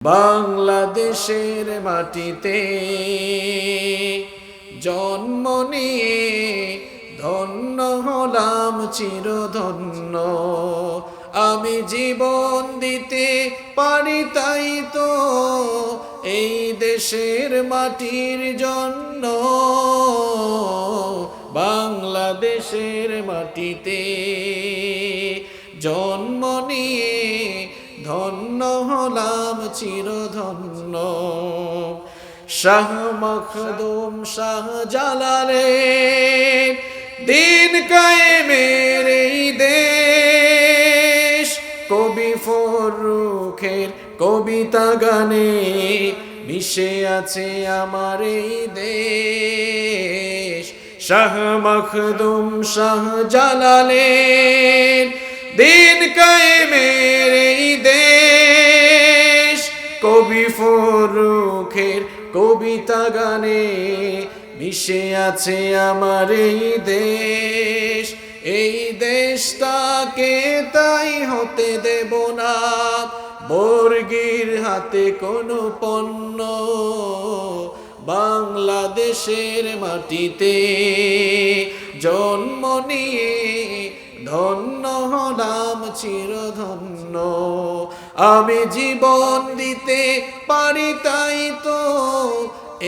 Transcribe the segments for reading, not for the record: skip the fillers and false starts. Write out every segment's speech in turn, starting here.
বাংলাদেশের মাটিতে জন্ম নিয়ে ধন্য হলাম চিরধন্য। আমি জীবন দিতে পারি তাই তো এই দেশের মাটির জন্য। বাংলাদেশের মাটিতে জন্ম নিয়ে ধন্য হলাম চিরধন্য। শাহ মখদুম শাহ জালালের দিন কায়েমের এই দেশ, কবি ফররুখের কবিতা গানে মিশে আছে আমার এই দেশ। শাহ মখদুম শাহ জালালের দিন কায়েমের এই দেশ, কবি ফররুখের কবিতা গানে মিশে আছে আমার এই দেশ। এই দেশটাকে তাই হতে দেব না বর্গীর হাতে কোনো পণ্য। বাংলাদেশের মাটিতে জন্ম নিয়ে ধন্য হলাম চিরধন্য। আমি জীবন দিতে পারি তাই তো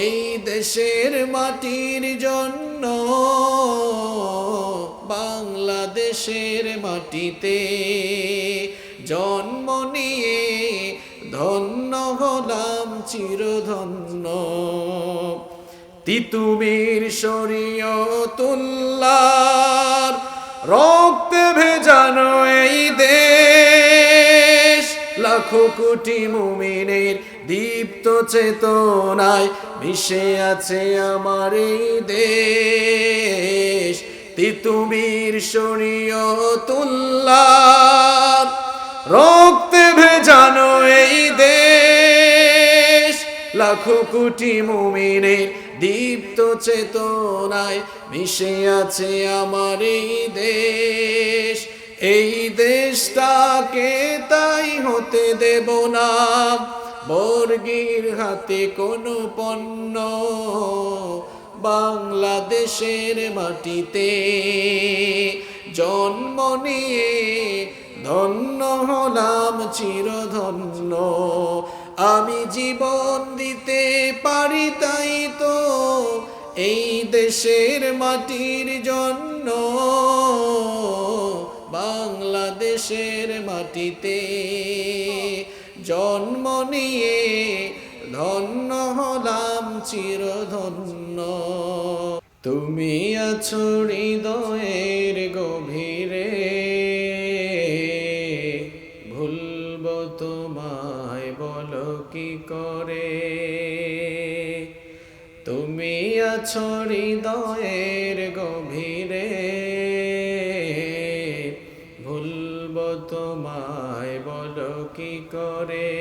এই দেশের মাটির জন্য। বাংলাদেশের মাটিতে জন্ম নিয়ে ধন্য হলাম চিরধন্য। তিতুমীর শরীয়তুল্লাহর রক্তে ভেজানো এই দেশ, লাখো কোটি মুমিনের দীপ্ত চেতনায় মিশে আছে আমার এই দেশ। তিতুমীর শরীয়তুল্লাহর রক্তে ভেজানো এই দেশ, লাখো কোটি মুমিনের দীপ্ত চেতনায় মিশে আছে আমার এই দেশ। এই দেশটাকে তাই হতে দেব না বর্গীর হাতে কোনো পণ্য। বাংলাদেশের মাটিতে জন্ম নিয়ে ধন্য হলাম চিরধন্য। আমি জীবন দিতে পারি তাই তো এই দেশের মাটির জন্য। বাংলাদেশের মাটিতে জন্ম নিয়ে ধন্য হলাম চিরধন্য। তুমি আছো হৃদয়ের গভীরে, ভুলব তোমায় বলো কি করে। তুমি আছো হৃদয়ের গভীরে, ভুলব তোমায় বলো কি করে।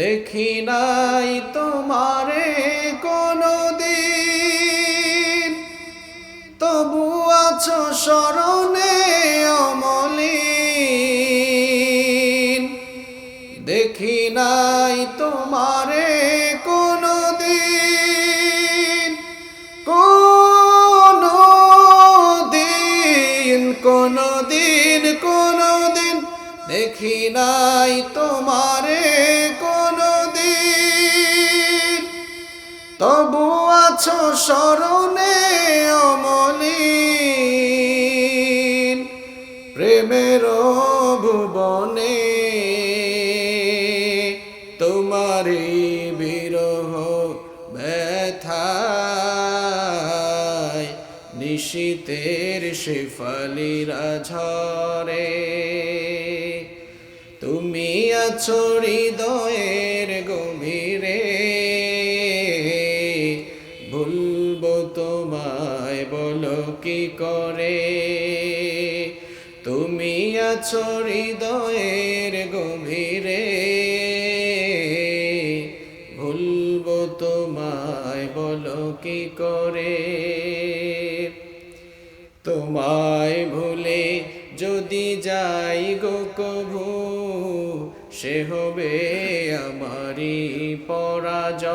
দেখি নাই তোমারে কোনদিন, তবু আছো স্মরণে অমলিন। দেখি নাই তোমারে কোনদিন, কোনদিন কোনদিন কোনদিন দেখি নাই তোমারে কোনদিন, তবু আছো স্মরণে অমলিন। প্রেমের ভুবনে তোমারি বিরহ ব্যথায় নিশীতের শেফালিরা ঝরে। তুমি আছো হৃদয়ের গভীরে, ভুলব তোমায় বলো কি করে। তুমি আছো হৃদয়ের গভীরে, ভুলব তোমায় বলো কি করে। তোমায় ভুলে যদি যাই গো কভু সে হবে আমারই পরাজয়।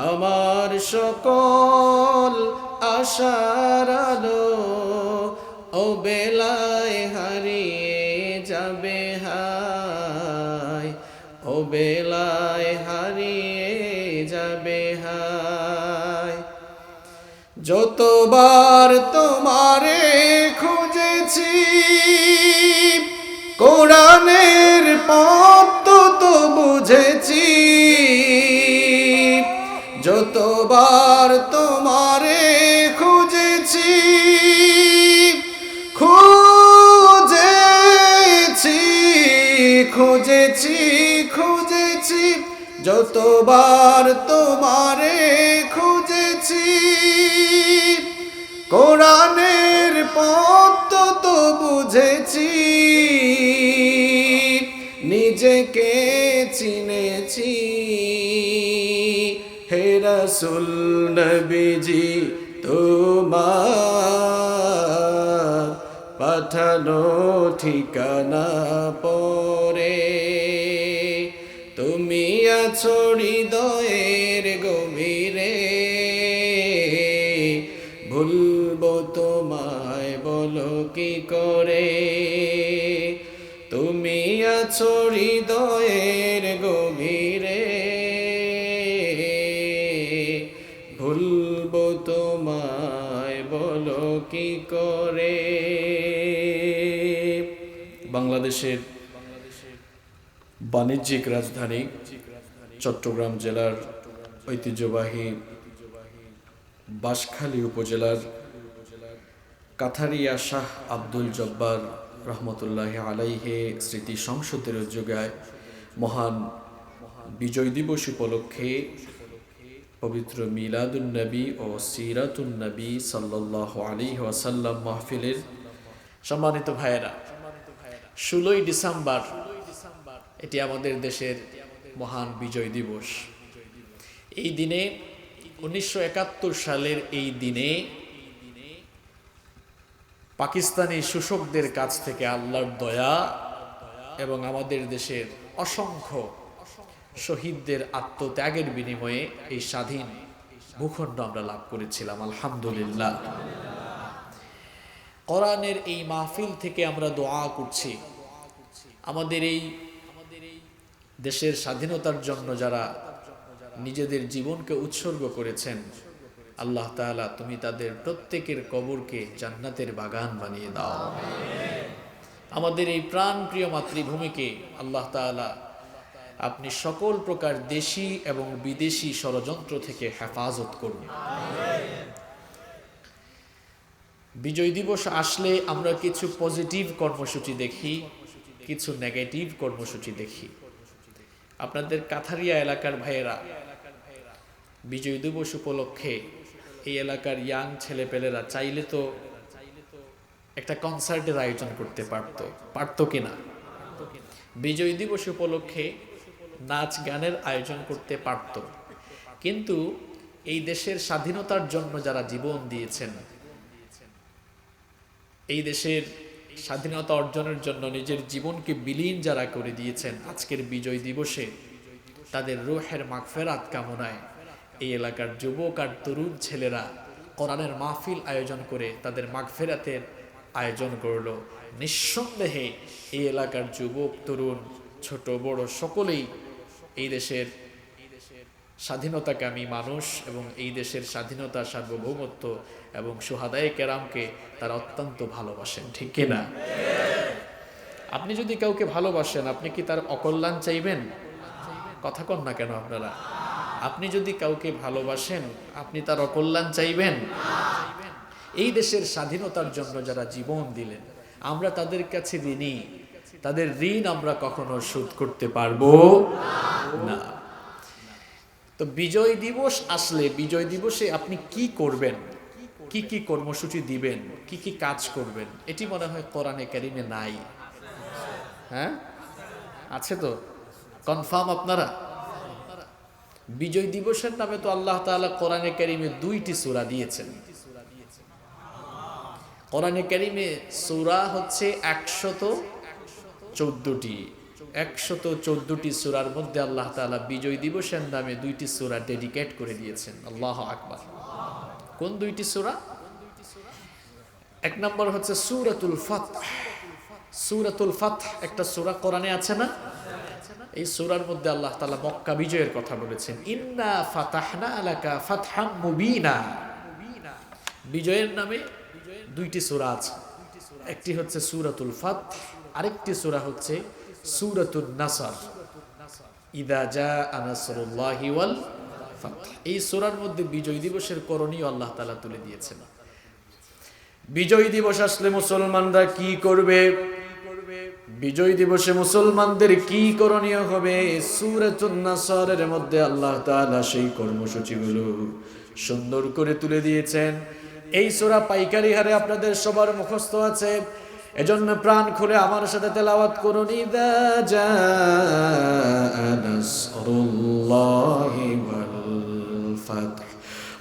আমার সকল আশার আলো ও বেলায় হারিয়ে যাবে হায়, ও বেলায় হারিয়ে যাবে হায়। যতবার তোমারে খুঁজেছি, কোরআনের পথ তো বুঝেছি। যতবার তোমারে খুঁজেছি, খুঁজেছি খুঁজেছি খুঁজেছি, যতবার তোমারে খুঁজেছি, কোরআনের পথ তো বুঝেছি। নিজেকে চিনেছি, হে রাসূল নবীজি তোমার পাঠানো ঠিকানা পরে। তুমি আছো হৃদয়ের গভীরে, ভুলবো তোমায় বলো কি করে। তুমি আছো হৃদয়ের গভীরে, ভুলবো তোমায় বলো কি করে। বাংলাদেশের বাণিজ্যিক রাজধানী চট্টগ্রাম জেলার ঐতিহ্যবাহী বাঁশখালী উপজেলার কাথারিয়া শাহ আব্দুল জব্বার রহমতুল্লাহ আলাইহে স্মৃতি সংসদের উদ্যোগায় মহান বিজয় দিবস উপলক্ষে পবিত্র মিলাদুন নবী ও সিরাতুন নবী সাল্লাল্লাহু আলাইহি ওয়াসাল্লাম মাহফিলের সম্মানিত ভাইয়েরা, 16ই ডিসেম্বর এটি আমাদের দেশের মহান বিজয় দিবস। এই দিনে 1971 সালের এই দিনে পাকিস্তানি শোষকদের কাছ থেকে আল্লাহর দয়া এবং আমাদের দেশের অসংখ্য শহীদদের আত্মত্যাগের বিনিময়ে এই স্বাধীন ভূখণ্ড আমরা লাভ করেছিলাম, আলহামদুলিল্লাহ। কোরআনের এই মাহফিল থেকে আমরা দোয়া করছি, আমাদের এই দেশের স্বাধীনতার জন্য যারা নিজেদের জীবনকে উৎসর্গ করেছেন, আল্লাহ তাআলা তুমি তাদের প্রত্যেকের কবরকে জান্নাতের বাগান বানিয়ে দাও। আমাদের এই প্রাণপ্রিয় মাতৃভূমিকে আল্লাহ তাআলা আপনি সকল প্রকার দেশি এবং বিদেশি ষড়যন্ত্র থেকে হেফাজত করুন। বিজয় দিবস আসলে আমরা কিছু পজিটিভ কর্মসূচি দেখি, কিছু নেগেটিভ কর্মসূচি দেখি। আপনাদের কাথারিয়া এলাকার ভাইয়েরা বিজয় দিবস উপলক্ষে এই এলাকার ইয়াং ছেলেপেলেরা চাইলে তো একটা কনসার্টের আয়োজন করতে পারতো কিনা? বিজয় দিবস উপলক্ষে নাচ গানের আয়োজন করতে পারত, কিন্তু এই দেশের স্বাধীনতার জন্য যারা জীবন দিয়েছেন, এই দেশের স্বাধীনতা অর্জনের জন্য নিজের জীবনকে বিলীন যারা করে দিয়েছেন, আজকের বিজয় দিবসে তাদের রূহের মাগফিরাত কামনায় এই এলাকার যুবক আর তরুণ ছেলেরা কোরআনের মাহফিল আয়োজন করে তাদের মাগফিরাতের আয়োজন করল। নিঃসন্দেহে এই এলাকার যুবক তরুণ ছোট বড় সকলেই এই দেশের স্বাধীনতাকামী মানুষ এবং এই দেশের স্বাধীনতা, সার্বভৌমত্ব এবং শুহাদায়ে কেরামকে তারা অত্যন্ত ভালোবাসেন, ঠিক কিনা? আপনি যদি কাউকে ভালোবাসেন, আপনি কি তার অকল্যাণ চাইবেন? কথা কন না কেন আপনারা? আপনি যদি কাউকে ভালোবাসেন, আপনি তার অকল্যাণ চাইবেন? এই দেশের স্বাধীনতার জন্য যারা জীবন দিলেন, আমরা তাদের কাছে ঋণী। তাদের ঋণ আমরা কখনো শোধ করতে পারবো না। তো বিজয় দিবস আসলে বিজয় দিবসে আপনি কি করবেন, কি কি কর্মসূচি দিবেন, কি কি কাজ করবেন, এটি মনে হয় কোরআনে কারিমে নাই। হ্যাঁ, আছে তো? কনফার্ম আপনারা? বিজয় দিবসের নামে তো আল্লাহ তাআলা কোরআনে কারিমে 2টি সূরা দিয়েছেন। কোরআনে কারিমে সূরা হচ্ছে 114টি, 114টি সূরার মধ্যে আল্লাহ তাআলা বিজয় দিবসের নামে 2টি সূরা ডেডিকেট করে দিয়েছেন। আল্লাহু আকবার। কোন 2টি সূরা? এক নম্বর হচ্ছে সূরাতুল ফাতহ। সূরাতুল ফাতহ একটা সূরা কোরআনে আছে না? এই সূরার মধ্যে আল্লাহ তাআলা মক্কা বিজয়ের কথা বলেছেন। ইন্না ফাতাহনা লাকা ফাতহাম মুবিনা। বিজয়ের নামে 2টি সূরা আছে। একটি হচ্ছে সূরাতুল ফাতহ, আরেকটি সূরা হচ্ছে সূরাতুন নাসর। ইযা জাআ নাসরুল্লাহি ওয়াল ফাতহ। এই সূরার মধ্যে বিজয় দিবসের করণীয় আল্লাহ তাআলা তুলে দিয়েছেন। বিজয় দিবস আসলে মুসলমানরা কি করবে? বিজয় দিবসে মুসলমানদের কি করণীয় হবে? সূরাতুন নাসরের মধ্যে আল্লাহ তাআলা সেই কর্মসূচিগুলো সুন্দর করে তুলে দিয়েছেন। এই সূরা পাইকারি হারে আপনাদের সবার মুখস্থ আছে, এজন্য প্রাণ খুলে আমার সাথে তেলাওয়াত করুন। ইযা জাআ নাসরুল্লাহি ওয়াল ফাতহ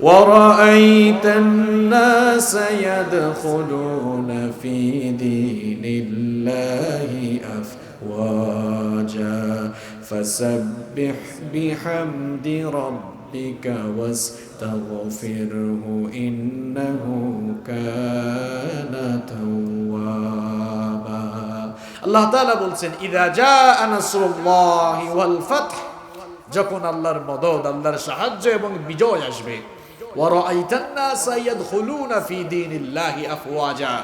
ورأيت الناس يدخلون في دين الله أفواجا فسبح بحمد ربك واستغفره إنه كان توابا। আল্লাহ তাআলা বলছেন ইযা জাআ নাসরুল্লাহি ওয়াল ফাতহ, যখন আল্লাহর মদদ, আল্লাহর সাহায্য এবং বিজয় আসবে। ওয়ারাআইতান নাসা ইয়াদখুলুনা ফি দীনিল্লাহি আফওয়াজা,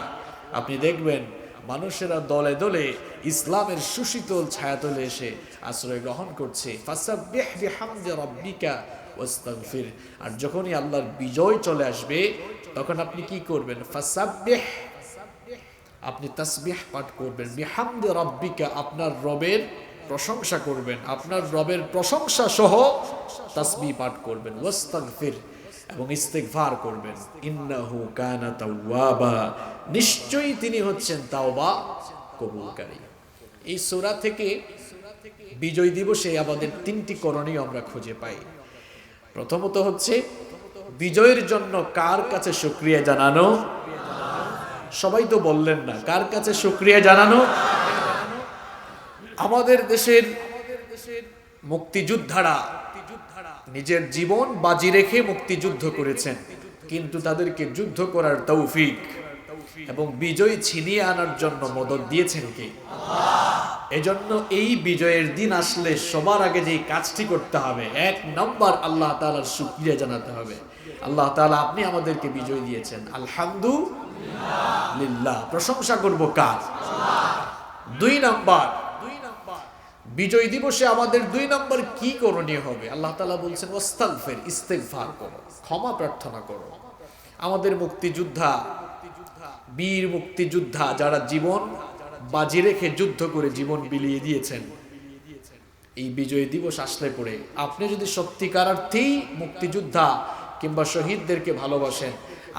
আপনি দেখবেন মানুষেরা দলে দলে ইসলামের সুশীতল ছায়াতলে এসে আশ্রয় গ্রহণ করছে। ফাসাব্বিহ বিহামদি রাব্বিকা ওয়াস্তাগফির, আর যখনই আল্লাহর বিজয় চলে আসবে তখন আপনি কি করবেন? ফাসাব্বিহ, আপনি তাসবিহ পাঠ করবেন। বিহামদি রাব্বিকা, আপনার রবের প্রশংসা করবেন, আপনার রবের প্রশংসা সহ তাসবিহ পাঠ করবেন। ওয়াস্তাগফির, এবং ইস্তিগফার করবেন। ইন্নাহু কানা তাওয়াবা, নিশ্চয়ই তিনি হচ্ছেন তাওবা কবুলকারী। এই সূরা থেকে বিজয় দিবসে আমাদের 3টি করণীয় আমরা খুঁজে পাই। প্রথমত হচ্ছে বিজয়ের জন্য কার কাছে শুকরিয়া জানানো? সবাই তো বললেন না, কার কাছে শুকরিয়া জানানো? আমাদের দেশের মুক্তিযোদ্ধারা নিজের জীবন বাজি রেখে মুক্তিযুদ্ধ করেছেন, কিন্তু তাদেরকে যুদ্ধ করার তৌফিক এবং বিজয় ছিনিয়ে আনার জন্য মদদ দিয়েছেন কে? এজন্য এই বিজয়ের দিন আসলে সবার আগে যে কাজটি করতে হবে, 1 নম্বর আল্লাহ তাআলার শুকরিয়া জানাতে হবে। আল্লাহ তাআলা আপনি আমাদেরকে বিজয় দিয়েছেন, আলহামদুলিল্লাহ, প্রশংসা করব কার? 2 নম্বর, বিজয় দিবসে আমাদের 2 নম্বর কি করণীয় হবে? আল্লাহ তাআলা বলছেন ওয়াস্তাগফির, ইস্তিগফার করো, ক্ষমা প্রার্থনা করো। আমাদের মুক্তিযোদ্ধা, বীর মুক্তিযোদ্ধা যারা জীবন বাজি রেখে যুদ্ধ করে জীবন বিলিয়ে দিয়েছেন, এই বিজয় দিবস আসলে পরে আপনি যদি সত্যিকার অর্থেই মুক্তিযোদ্ধা কিংবা শহীদদেরকে ভালোবাসেন,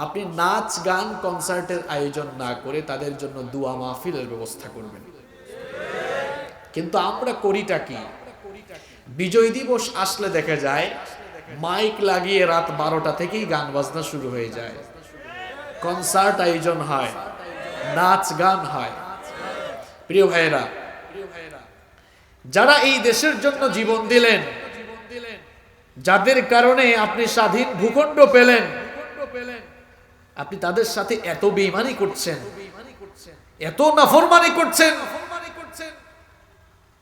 আপনি নাচ গান কনসার্টের আয়োজন না করে তাদের জন্য দোয়া মাহফিলের ব্যবস্থা করবেন। কিন্তু আমরা করিটা কি? বিজয় দিবস আসলে দেখা যায় মাইক লাগিয়ে রাত 12টা থেকেই গান বাজনা শুরু হয়ে যায়, কনসার্ট আয়োজন হয়, নাচ গান হয়। প্রিয় ভাইয়েরা, যারা এই দেশের জন্য জীবন দিলেন, যাদের কারণে আপনি স্বাধীন ভূখণ্ড পেলেন, আপনি তাদের সাথে এত বেঈমানি করছেন, এত নাফরমানি করছেন,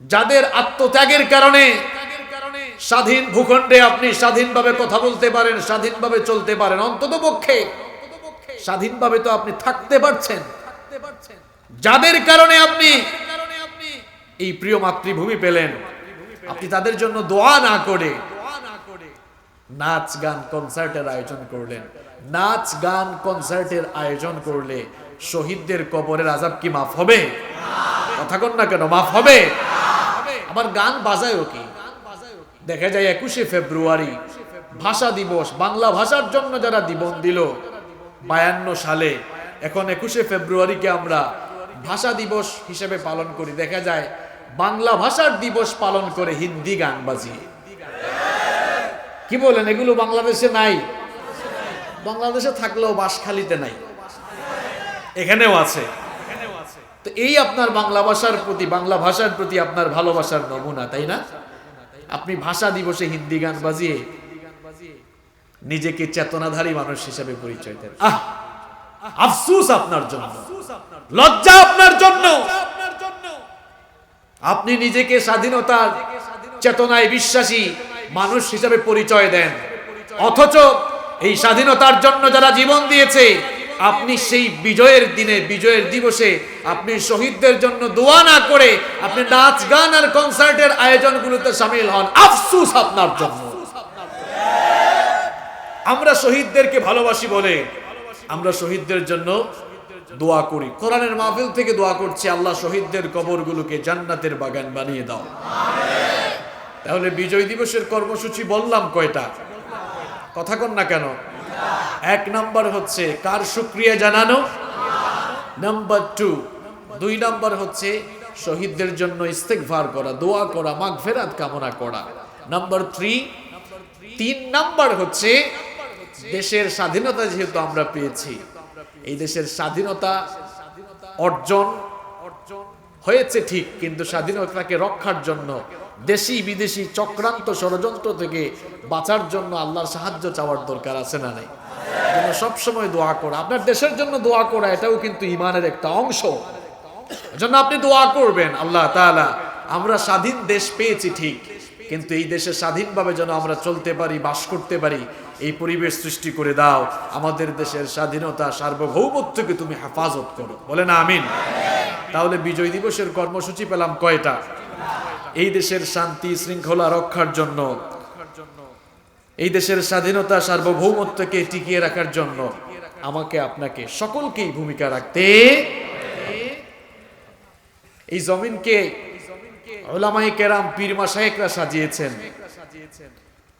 যাদের আত্মত্যাগের কারণে স্বাধীন ভূখণ্ডে আপনি স্বাধীনভাবে কথা বলতে পারেন, স্বাধীনভাবে চলতে পারেন, অন্ততপক্ষে স্বাধীনভাবে তো আপনি থাকতে পারছেন। যাদের কারণে আপনি এই প্রিয় মাতৃভূমি পেলেন, আপনি তাদের জন্য দোয়া না করে নাচ গান কনসার্টের আয়োজন করলেন। নাচ গান কনসার্টের আয়োজন করলে শহীদদের কবরের আযাব কি মাফ হবে? কথা কন না কেন, মাফ হবে? আবার গান বাজায়ও কি? দেখা যায় 21শে ফেব্রুয়ারি ভাষা দিবস, বাংলা ভাষার জন্য যারা জীবন দিল 52 সালে, এখন 21শে ফেব্রুয়ারিকে আমরা ভাষা দিবস হিসেবে পালন করি। দেখা যায় বাংলা ভাষার দিবস পালন করে হিন্দি গান বাজিয়ে। কি বলেন, এগুলো বাংলাদেশে নাই? বাংলাদেশে থাকলেও বাঁশখালীতে নাই, এখানেও আছে। তো এই আপনার বাংলা ভাষার প্রতি আপনার ভালোবাসার নমুনা, তাই না? আপনি ভাষা দিবসে হিন্দি গান বাজিয়ে নিজেকে চেতনাধারী মানুষ হিসেবে পরিচয় দেন। আফসোস আপনার জন্য, লজ্জা আপনার জন্য। আপনি নিজেকে স্বাধীনতার চেতনায় বিশ্বাসী মানুষ হিসেবে পরিচয় দেন, অথচ এই স্বাধীনতার জন্য যারা জীবন দিয়েছে, আপনি সেই বিজয়ের দিনে, বিজয়ের দিবসে আপনি শহীদদের জন্য দোয়া না করে আপনি নাচ গান আর কনসার্টের আয়োজনগুলোতে শামিল হন। আফসোস আপনার জন্য। আমরা শহীদদেরকে ভালোবাসি বলে আমরা শহীদদের জন্য দোয়া করি, কোরআনের মাহফিল থেকে দোয়া করছি, আল্লাহ শহীদদের কবরগুলোকে জান্নাতের বাগান বানিয়ে দাও। তাহলে বিজয় দিবসের কর্মসূচি বললাম কয়টা? কথা কন না কেন? 1 নাম্বার হচ্ছে কার শুকরিয়া জানানো, নাম্বার 2 নাম্বার হচ্ছে শহীদদের জন্য ইস্তেগফার করা, দোয়া করা, মাগফিরাত কামনা করা। নাম্বার 3 নাম্বার হচ্ছে দেশের স্বাধীনতা যেহেতু আমরা পেয়েছি, এই দেশের স্বাধীনতা অর্জন হয়েছে ঠিক, কিন্তু স্বাধীনতাকে রক্ষার জন্য দেশি বিদেশি চক্রান্ত ষড়যন্ত্র থেকে বাঁচার জন্য আল্লাহর সাহায্য চাওয়ার দরকার আছে না নাই? সবসময় দোয়া করা, আপনার দেশের জন্য দোয়া করা, এটাও কিন্তু ঈমানের একটা অংশ। এজন্য আপনি দোয়া করবেন, আল্লাহ তাআলা আমরা স্বাধীন দেশ পেয়েছি ঠিক, কিন্তু এই দেশে স্বাধীনভাবে যেন আমরা চলতে পারি, বাস করতে পারি, এই পরিবেশ সৃষ্টি করে দাও। আমাদের দেশের স্বাধীনতা সার্বভৌমত্বকে তুমি হেফাজত করো, বলেন আমিন। তাহলে বিজয় দিবসের কর্মসূচি পেলাম কয়টা? এই দেশের শান্তি শৃঙ্খলা রক্ষার জন্য, এই দেশের স্বাধীনতা সার্বভৌমত্বকে টিকিয়ে রাখার জন্য আমাকে আপনাকে সকলকেই ভূমিকা রাখতে। এই জমিনকে উলামায়ে কেরাম পীর মাশায়েখরা সাজিয়েছেন।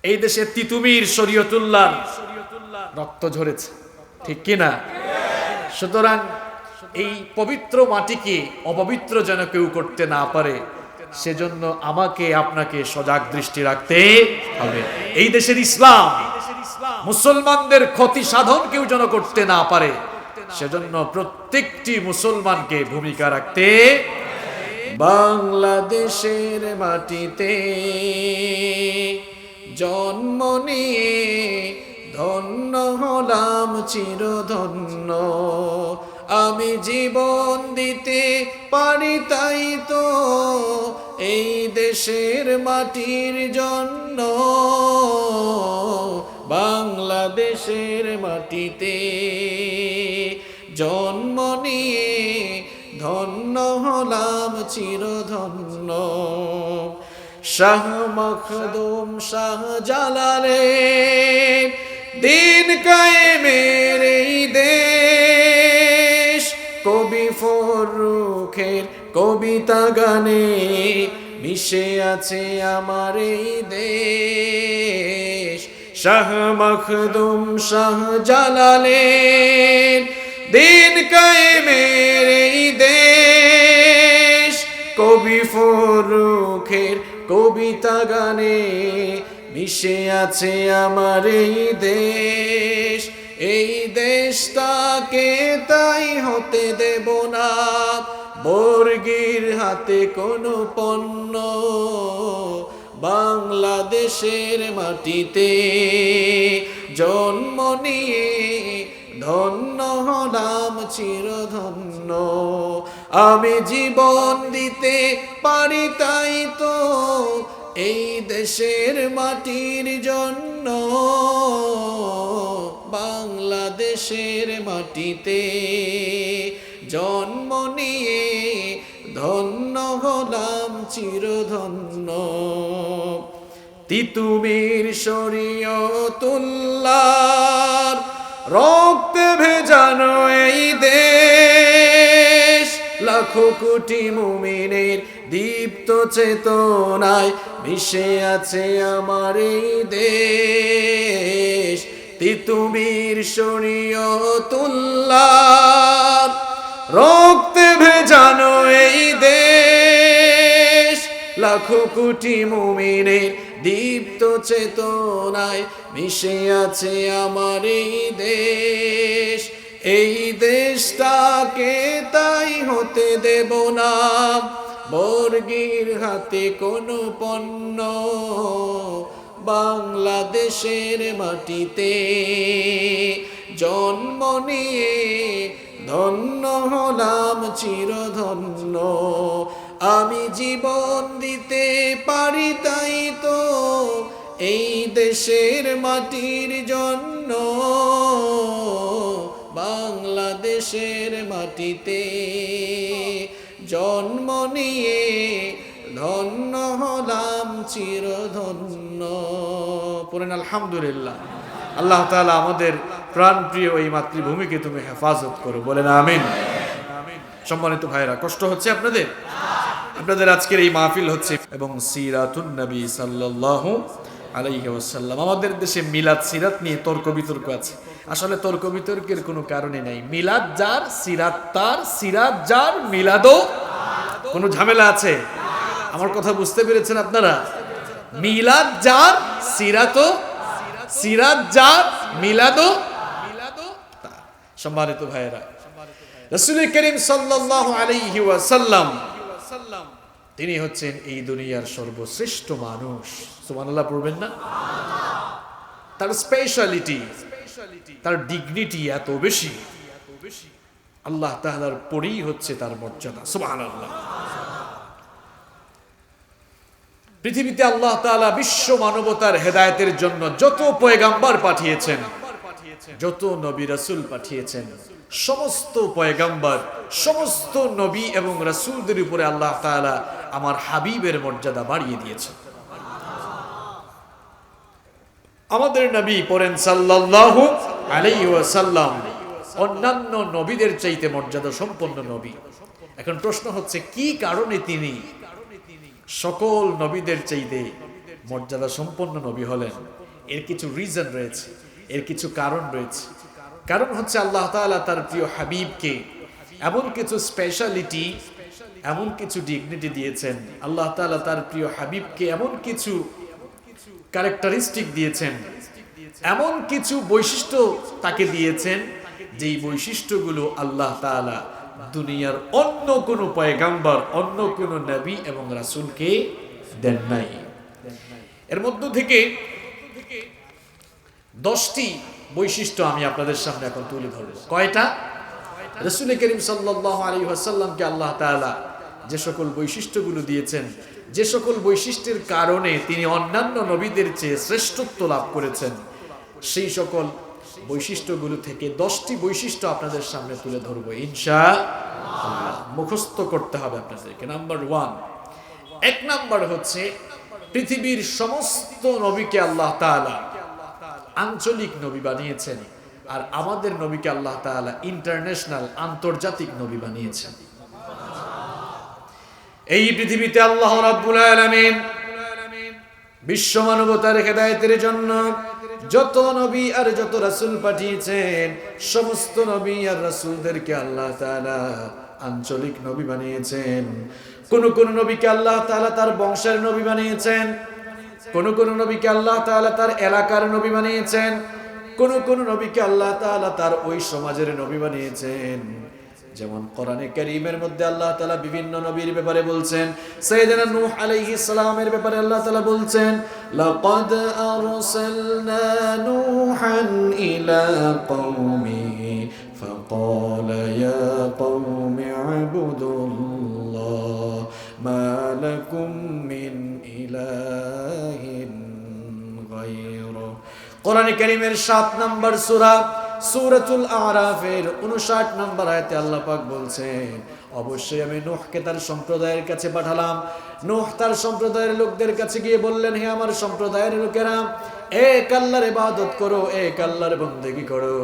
এই দেশে তিতুমীর শরীয়তুল্লাহ রক্ত ঝরেছে, ঠিক কি না? সুতরাং এই পবিত্র মাটিকে অপবিত্র যেন কেউ করতে না পারে, সেজন্য আমাকে আপনাকে সজাগ দৃষ্টি রাখতে হবে। এই দেশের ইসলাম মুসলমানদের ক্ষতি সাধন কেউ যেন করতে না পারে, সেজন্য প্রত্যেকটি মুসলমানকে ভূমিকা রাখতে। বাংলাদেশের মাটিতে জন্ম নিয়ে ধন্য হলাম চিরধন্য, আমি জীবন দিতে পারি তাই তো এই দেশের মাটির জন্য। বাংলাদেশের মাটিতে জন্ম নিয়ে ধন্য হলাম চিরধন্য। শাহ মখদুম শাহ জালালের দিন কায়েমের এই দেশ, কবি ফররুখের কবিতা গানে মিশে আছে আমার এই দেশ। শাহ মখদুম শাহ জালালের দিন কায়েমের এই দেশ, কবি ফররুখের কবিতা গানে মিশে আছে আমার এই দেশ। এই দেশটাকে তাই হতে দেব না বর্গীর হাতে কোনো পণ্য। বাংলাদেশের মাটিতে জন্ম নিয়ে ধন্য হলাম চিরধন্য, আমি জীবন দিতে পারি তাই তো এই দেশের মাটির জন্য। বাংলাদেশের মাটিতে জন্ম নিয়ে ধন্য হলাম চিরধন্য। তিতুমীর শরীয়তুল্লাহর রক্তে ভেজানো এই দেশ, লাখো কোটি মুমিনের দীপ্ত চেতনায় মিশে আছে আমার এই দেশ। তিতুমীর শরীয়তুল্লাহর রক্তে ভেজানো এই দেশ, লাখো কোটি মুমিনের দীপ্ত চেতনায় মিশে আছে আমার এই দেশ। এই দেশটাকে তাই হতে দেব না বর্গীর হাতে কোনো পণ্য। বাংলাদেশের মাটিতে জন্ম নিয়ে ধন্য হলাম চিরধন্য। আমি জীবন দিতে পারি তাই তো এই দেশের মাটির জন্য। বাংলাদেশের মাটিতে জন্ম নিয়ে ধন্য হলাম চিরধন্য। পড়েন আলহামদুলিল্লাহ। আল্লাহ তাআলা আমাদের প্রাণপ্রিয় এই মাতৃভূমিকে তুমি হেফাজত করো, বলেন আমিন। সম্মানিত ভাইরা, কষ্ট হচ্ছে আপনাদের? আপনাদের আজকের এই মাহফিল হচ্ছে এবং সিরাতুন নবী সাল্লাল্লাহু আলাইহি ওয়াসাল্লাম। আমাদের দেশে মিলাদ সিরাত নিয়ে তর্ক বিতর্ক আছে। আসলে তর্ক বিতর্কের কোনো কারণে নাই। মিলাদ যার, সিরাত তার, সিরাত যার, মিলাদও। কোনো ঝামেলা আছে? আমার কথা বুঝতে পেরেছেন আপনারা? মিলাদ যার, সিরাতও, সিরাত যার, মিলাদও। সম্মানিত ভাইয়েরা, রাসূল করিম সাল্লাল্লাহু আলাইহি ওয়াসাল্লাম তিনি হচ্ছেন এই দুনিয়ার সর্বশ্রেষ্ঠ মানুষ। সুবহানাল্লাহ পড়বেন না? তার স্পেশালিটি, তার ডিগনিটি এত বেশি, আল্লাহ তাআলার পরেই হচ্ছে তার মর্যাদা। সুবহানাল্লাহ। পৃথিবীতে আল্লাহ তাআলা বিশ্ব মানবতার হেদায়েতের জন্য যত পয়গাম্বার পাঠিয়েছেন, যত নবী রাসূল পাঠিয়েছেন, সমস্ত পয়গাম্বার, সমস্ত নবী এবং রাসূলদের উপরে আল্লাহ তাআলা আমার হাবিবের মর্যাদা বাড়িয়ে দিয়েছেন। আমাদের নবী পড়েন সাল্লাল্লাহু আলাইহি ওয়াসাল্লাম অন্যান্য নবীদের চাইতে মর্যাদা সম্পন্ন নবী। এখন প্রশ্ন হচ্ছে কি কারণে তিনি সকল নবীদের চাইতে মর্যাদা সম্পন্ন নবী হলেন? এর কিছু রিজন রয়েছে, এর কিছু কারণ রয়েছে। কারণ হচ্ছে আল্লাহ তাআলা তার প্রিয় হাবিবকে এমন কিছু স্পেশালিটি, এমন কিছু ডিগনিটি দিয়েছেন। আল্লাহ তাআলা তার প্রিয় হাবিবকে এমন কিছু ক্যারেক্টারিস্টিক দিয়েছেন, এমন কিছু বৈশিষ্ট্য তাকে দিয়েছেন, যেই বৈশিষ্ট্যগুলো আল্লাহ তাআলা দুনিয়ার অন্য কোনো পয়গাম্বার, অন্য কোনো নবী এবং রাসূলকে দেন নাই। এর মধ্য থেকে 10টি বৈশিষ্ট্য আমি আপনাদের সামনে এখন তুলে ধরব। কয়টা? রাসূল করিম সাল্লাল্লাহু আলাইহি ওয়াসাল্লামকে আল্লাহ তাআলা যে সকল বৈশিষ্ট্যগুলো দিয়েছেন, যে সকল বৈশিষ্ট্যের কারণে তিনি অন্যান্য নবীদের চেয়ে শ্রেষ্ঠত্ব লাভ করেছেন, সেই সকল বৈশিষ্ট্যগুলো থেকে 10টি বৈশিষ্ট্য আপনাদের সামনে তুলে ধরবো ইনশাআল্লাহ। মুখস্থ করতে হবে আপনাদেরকে। নাম্বার 1, 1 নাম্বার হচ্ছে পৃথিবীর সমস্ত নবীকে আল্লাহ তাআলা আঞ্চলিক নবী বানিয়েছেন, আর আমাদের নবীকে আল্লাহ তাআলা ইন্টারন্যাশনাল, আন্তর্জাতিক নবী বানিয়েছেন। এই পৃথিবীতে আল্লাহ রাব্বুল আলামিন বিশ্ব মানবতার হেদায়েতের জন্য যত নবী আর যত রাসূল পাঠিয়েছেন, সমস্ত নবী আর রাসূলদেরকে আল্লাহ তাআলা আঞ্চলিক নবী বানিয়েছেন। কোন কোন নবীকে আল্লাহ তাআলা তার বংশের নবী বানিয়েছেন, কোন কোন নবীকে আল্লাহ তাআলা তার এলাকার নবী বানিয়েছেন, কোন কোন নবীকে আল্লাহ তাআলা তার ওই সমাজের নবী বানিয়েছেন। যেমন কোরআনে কারীমের মধ্যে আল্লাহ তাআলা বিভিন্ন নবীর ব্যাপারে বলছেন। সাইয়েদনা নূহ আলাইহিস সালামের ব্যাপারে আল্লাহ তাআলা বলছেন, লাকাদ আরসালনা নূহান ইলা কওমিহি ফাকালা ইয়া কওমি ইবুদুল্লাহ মা লাকুম মিন ইলাহিন গায়রু। কোরআনে কারীমের 7 নম্বর সূরা সূরাতুল আরাফের 59 নম্বর আয়াতে আল্লাহ পাক বলছেন, অবশ্যই আমি নূহকে তার সম্প্রদায়ের কাছে পাঠালাম। নূহ তার সম্প্রদায়ের লোকদের কাছে গিয়ে বললেন, হে আমার সম্প্রদায়ের লোকেরা, এক আল্লাহর ইবাদত করো, এক আল্লাহর বন্দেগী করো।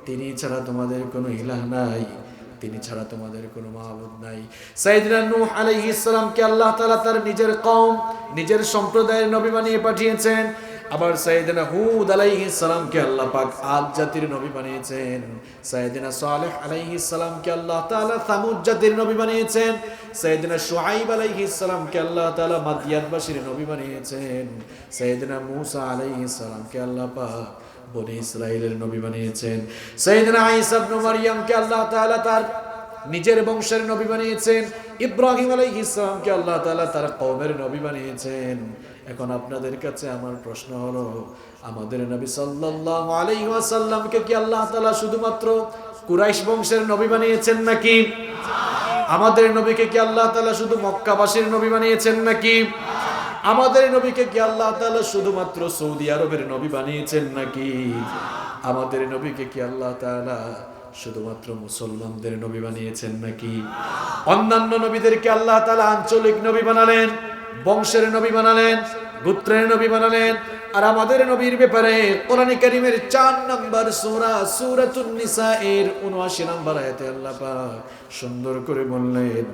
তিনি ছাড়া তোমাদের কোনো ইলাহ নাই, তিনি ছাড়া তোমাদের কোনো মাবুদ নাই। সাইয়েদনা নূহ আলাইহিস সালামকে আল্লাহ তাআলা তার নিজের কওম, নিজের সম্প্রদায়ের নবী বানিয়ে পাঠিয়েছেন। আবার সাইয়েদনা হুদ আলাইহিস সালামকে আল্লাহ পাক আদ জাতির নবী বানিয়েছেন। সাইয়েদনা সালেহ আলাইহিস সালামকে আল্লাহ তাআলা সামুদ জাতির নবী বানিয়েছেন। সাইয়েদনা শুআইব আলাইহিস সালামকে আল্লাহ তাআলা মাদিয়ানবাসীর নবী বানিয়েছেন। সাইয়েদনা মূসা আলাইহিস সালামকে আল্লাহ পাক বনি ইসরাইলের নবী বানিয়েছেন। সাইয়েদনা ঈসা ইবনে মারইয়ামকে আল্লাহ তাআলা তার নিজের বংশের নবী বানিয়েছেন। ইব্রাহিম আলাইহিস সালামকে আল্লাহ তাআলা তার কওমের নবী বানিয়েছেন। এখন আপনাদের কাছে আমার প্রশ্ন হলো, আমাদের নবী সাল্লাল্লাহু আলাইহি ওয়াসাল্লামকে কি আল্লাহ তাআলা শুধুমাত্র কুরাইশ বংশের নবী বানিয়েছেন নাকি? আমাদের নবীকে কি আল্লাহ তাআলা শুধু মক্কাবাসীর নবী বানিয়েছেন নাকি? আমাদের নবীকে কি আল্লাহ তাআলা শুধুমাত্র সৌদি আরবের নবী বানিয়েছেন নাকি? আমাদের নবীকে কি আল্লাহ তাআলা শুধুমাত্র মুসলমানদের নবী বানিয়েছেন নাকি? অন্যান্য নবীদেরকে আল্লাহ তাআলা আঞ্চলিক নবী বানালেন, বংশের নবী বানালেন, গোত্রের নবী বানালেন। আর আমাদের নবীর ব্যাপারে কোরআনে কারীমের 4 নম্বর সূরা সূরাতুন নিসা এর 79 নম্বর আয়াতে আল্লাহ পাক সুন্দর করে বললেন,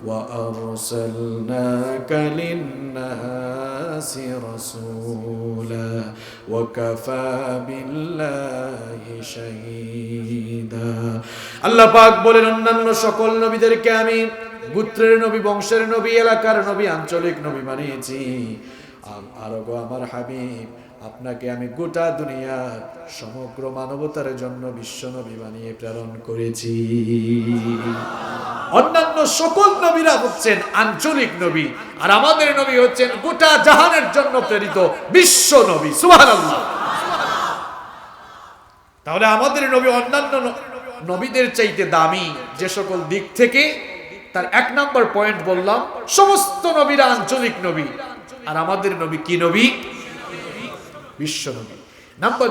ওয়া আরসালনাকা লিন-নাসি রাসূলা ওয়া কাফা বিল্লাহি শাহীদা। আল্লাহ পাক বলেন, অন্যান্য সকল নবীদেরকে আমি গোত্রের নবী, বংশের নবী, এলাকার নবী, আঞ্চলিক নবী বানিয়েছি। আর গো আমার হাবিব, আপনাকে আমি গোটা দুনিয়ার সমগ্র মানবতার জন্য বিশ্ব নবী বানিয়ে প্রেরণ করেছি। অন্যান্য সকল নবীরা হচ্ছেন আঞ্চলিক নবী, আর আমাদের নবী হচ্ছেন গোটা জাহানের জন্য প্রেরিত বিশ্ব নবী। সুবহানাল্লাহ। তাহলে আমাদের নবী অন্যান্য নবীদের চাইতে দামি যে সকল দিক থেকে, তার 1 নম্বর পয়েন্ট বললাম, সমস্ত নবীরা আঞ্চলিক নবী, আর আমাদের নবী কি নবী? বিশ্ব নবী। নাম্বার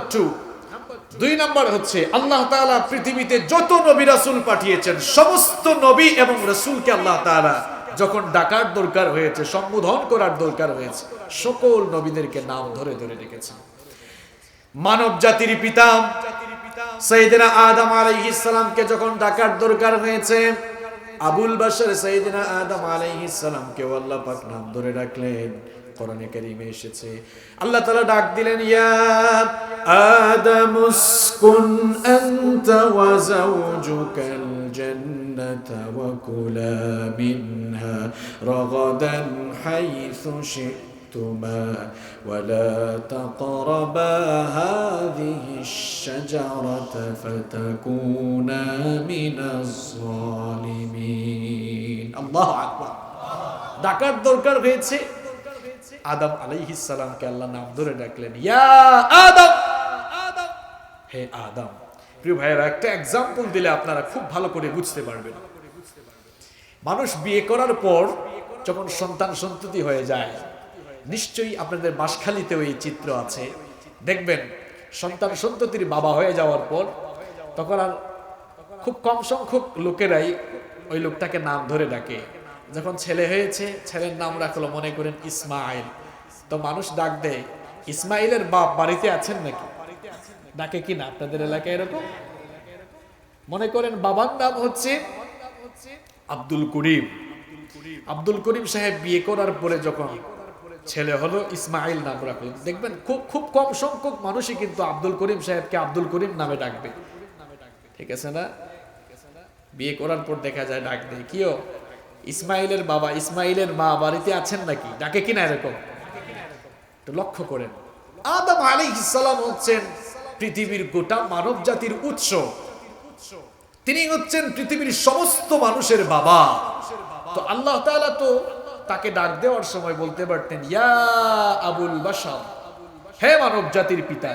2 নম্বর হচ্ছে আল্লাহ তাআলা পৃথিবীতে যত নবী রাসূল পাঠিয়েছেন, সমস্ত নবী এবং রাসূলকে আল্লাহ তাআলা যখন ডাকার দরকার হয়েছে, সম্বোধন করার দরকার হয়েছে, সকল নবীদেরকে নাম ধরে ধরে ডেকেছেন। মানব জাতির পিতা সাইয়েদনা আদম আলাইহিস সালামকে যখন ডাকার দরকার হয়েছে, আবুল বাশার সাইয়েদনা আদম আলাইহিস সালামকে আল্লাহ পাক নাম ধরে ডাকলেন। কোরআনে কারীমে এসেছে, আল্লাহ তাআলা ডাক দিলেন, ইয়া আদম উসকুন আনতা ওয়া যাওজুকাল জান্নাতা ওয়া কুলা মিনহা রাগাদান হাইসু শি'তুমা ওয়া লা তাকরাবা হাযিহিশ শাজারাতা ফাতাকুনা মিনাজ জালিমিন। আল্লাহু আকবার। ডাকার দরকার হয়েছে, আদম আলাইহিস সালামকে আল্লাহ নাম ধরে ডাকলেন, ইয়া আদম, হে আদম। প্রিয় ভাইয়েরা, একটা এক্সাম্পল দিলে আপনারা খুব ভালো করে বুঝতে পারবেন। মানুষ বিয়ে করার পর যখন সন্তান সন্ততি হয়ে যায়, নিশ্চয়ই আপনাদের বাঁশখালীতেও এই চিত্র আছে, দেখবেন সন্তান সন্ততির বাবা হয়ে যাওয়ার পর তখন আর খুব কম সংখ্যক লোকেরাই ওই লোকটাকে নাম ধরে ডাকে। যখন ছেলে হয়েছে, ছেলের নাম রাখলো মনে করেন ইসমাইল, তো মানুষ ডাক দেয়, ইসমাইলের বাপ বাড়িতে আছেন নাকি? ডাকে কিনা আপনাদের এলাকায় এরকম? মনে করেন বাবার নাম হচ্ছে আব্দুল করিম। আব্দুল করিম সাহেব বিয়ে করার পরে যখন ছেলে হলো, ইসমাইল নাম রাখলেন। দেখবেন খুব কম সংখ্যক মানুষই কিন্তু আব্দুল করিম সাহেবকে আব্দুল করিম নামে ডাকবে, ঠিক আছে না? বিয়ে করার পর দেখা যায় ডাক দেয়, কিও ইসমাইলের বাবা, ইসমাইলের মা বাড়িতে আছেন নাকি? ডাকে কিনা এরকম? তো লক্ষ্য করেন, আদম আলাইহিস সালাম হচ্ছেন পৃথিবীর গোটা মানব জাতির উৎস, তিনি হচ্ছেন পৃথিবীর সমস্ত মানুষের বাবা। তো আল্লাহ তাআলা তো তাকে ডাক দেওয়ার সময় বলতে পারতেন, ইয়া আবুল বাশার, হে মানব জাতির পিতা,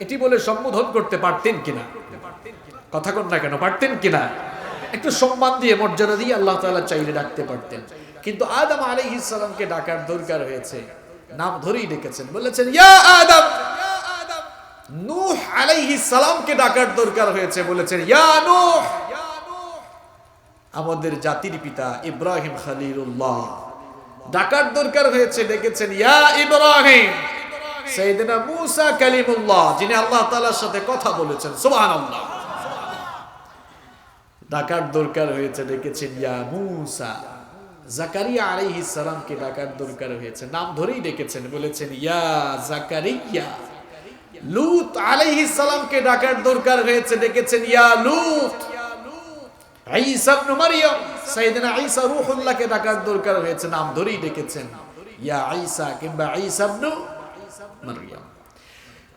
এটি বলে সম্বোধন করতে পারতেন কিনা? কথা কন না কেন, পারতেন কিনা? একটু সম্মান দিয়ে, মর্যাদা দিয়ে আল্লাহ তাআলা চাইলে ডাকতে পারতেন, কিন্তু আদম আলাইহিস সালামকে ডাকার দরকার হয়েছে, নাম ধরেই ডেকেছেন, বলেছেন ইয়া আদম। নূহ আলাইহিস সালামকে ডাকার দরকার হয়েছে, বলেছেন ইয়া নূহ। আমাদের জাতির পিতা ইব্রাহিম খলিলুল্লাহ, ডাকার দরকার হয়েছে, ডেকেছেন ইয়া ইব্রাহিম। সাইয়েদনা মূসা কালিমুল্লাহ, যিনি আল্লাহ তাআলার সাথে কথা বলেছেন, সুবহানাল্লাহ, ডাকার দরকার হয়েছে, ডেকেছেন ইয়া মূসা। জাকারিয়া আলাইহিস সালামকে ডাকার দরকার হয়েছে, নাম ধরেই ডেকেছেন, বলেছেন ইয়া জাকারিয়া। লূত আলাইহিস সালামকে ডাকার দরকার হয়েছে, ডেকেছেন ইয়া লূত। ঈসা ইবনে মারইয়াম, সাইয়েদনা ঈসা রূহুল্লাহকে ডাকার দরকার হয়েছে, নাম ধরেই ডেকেছেন ইয়া ঈসা কিংবা ঈসা ইবনে মারইয়াম।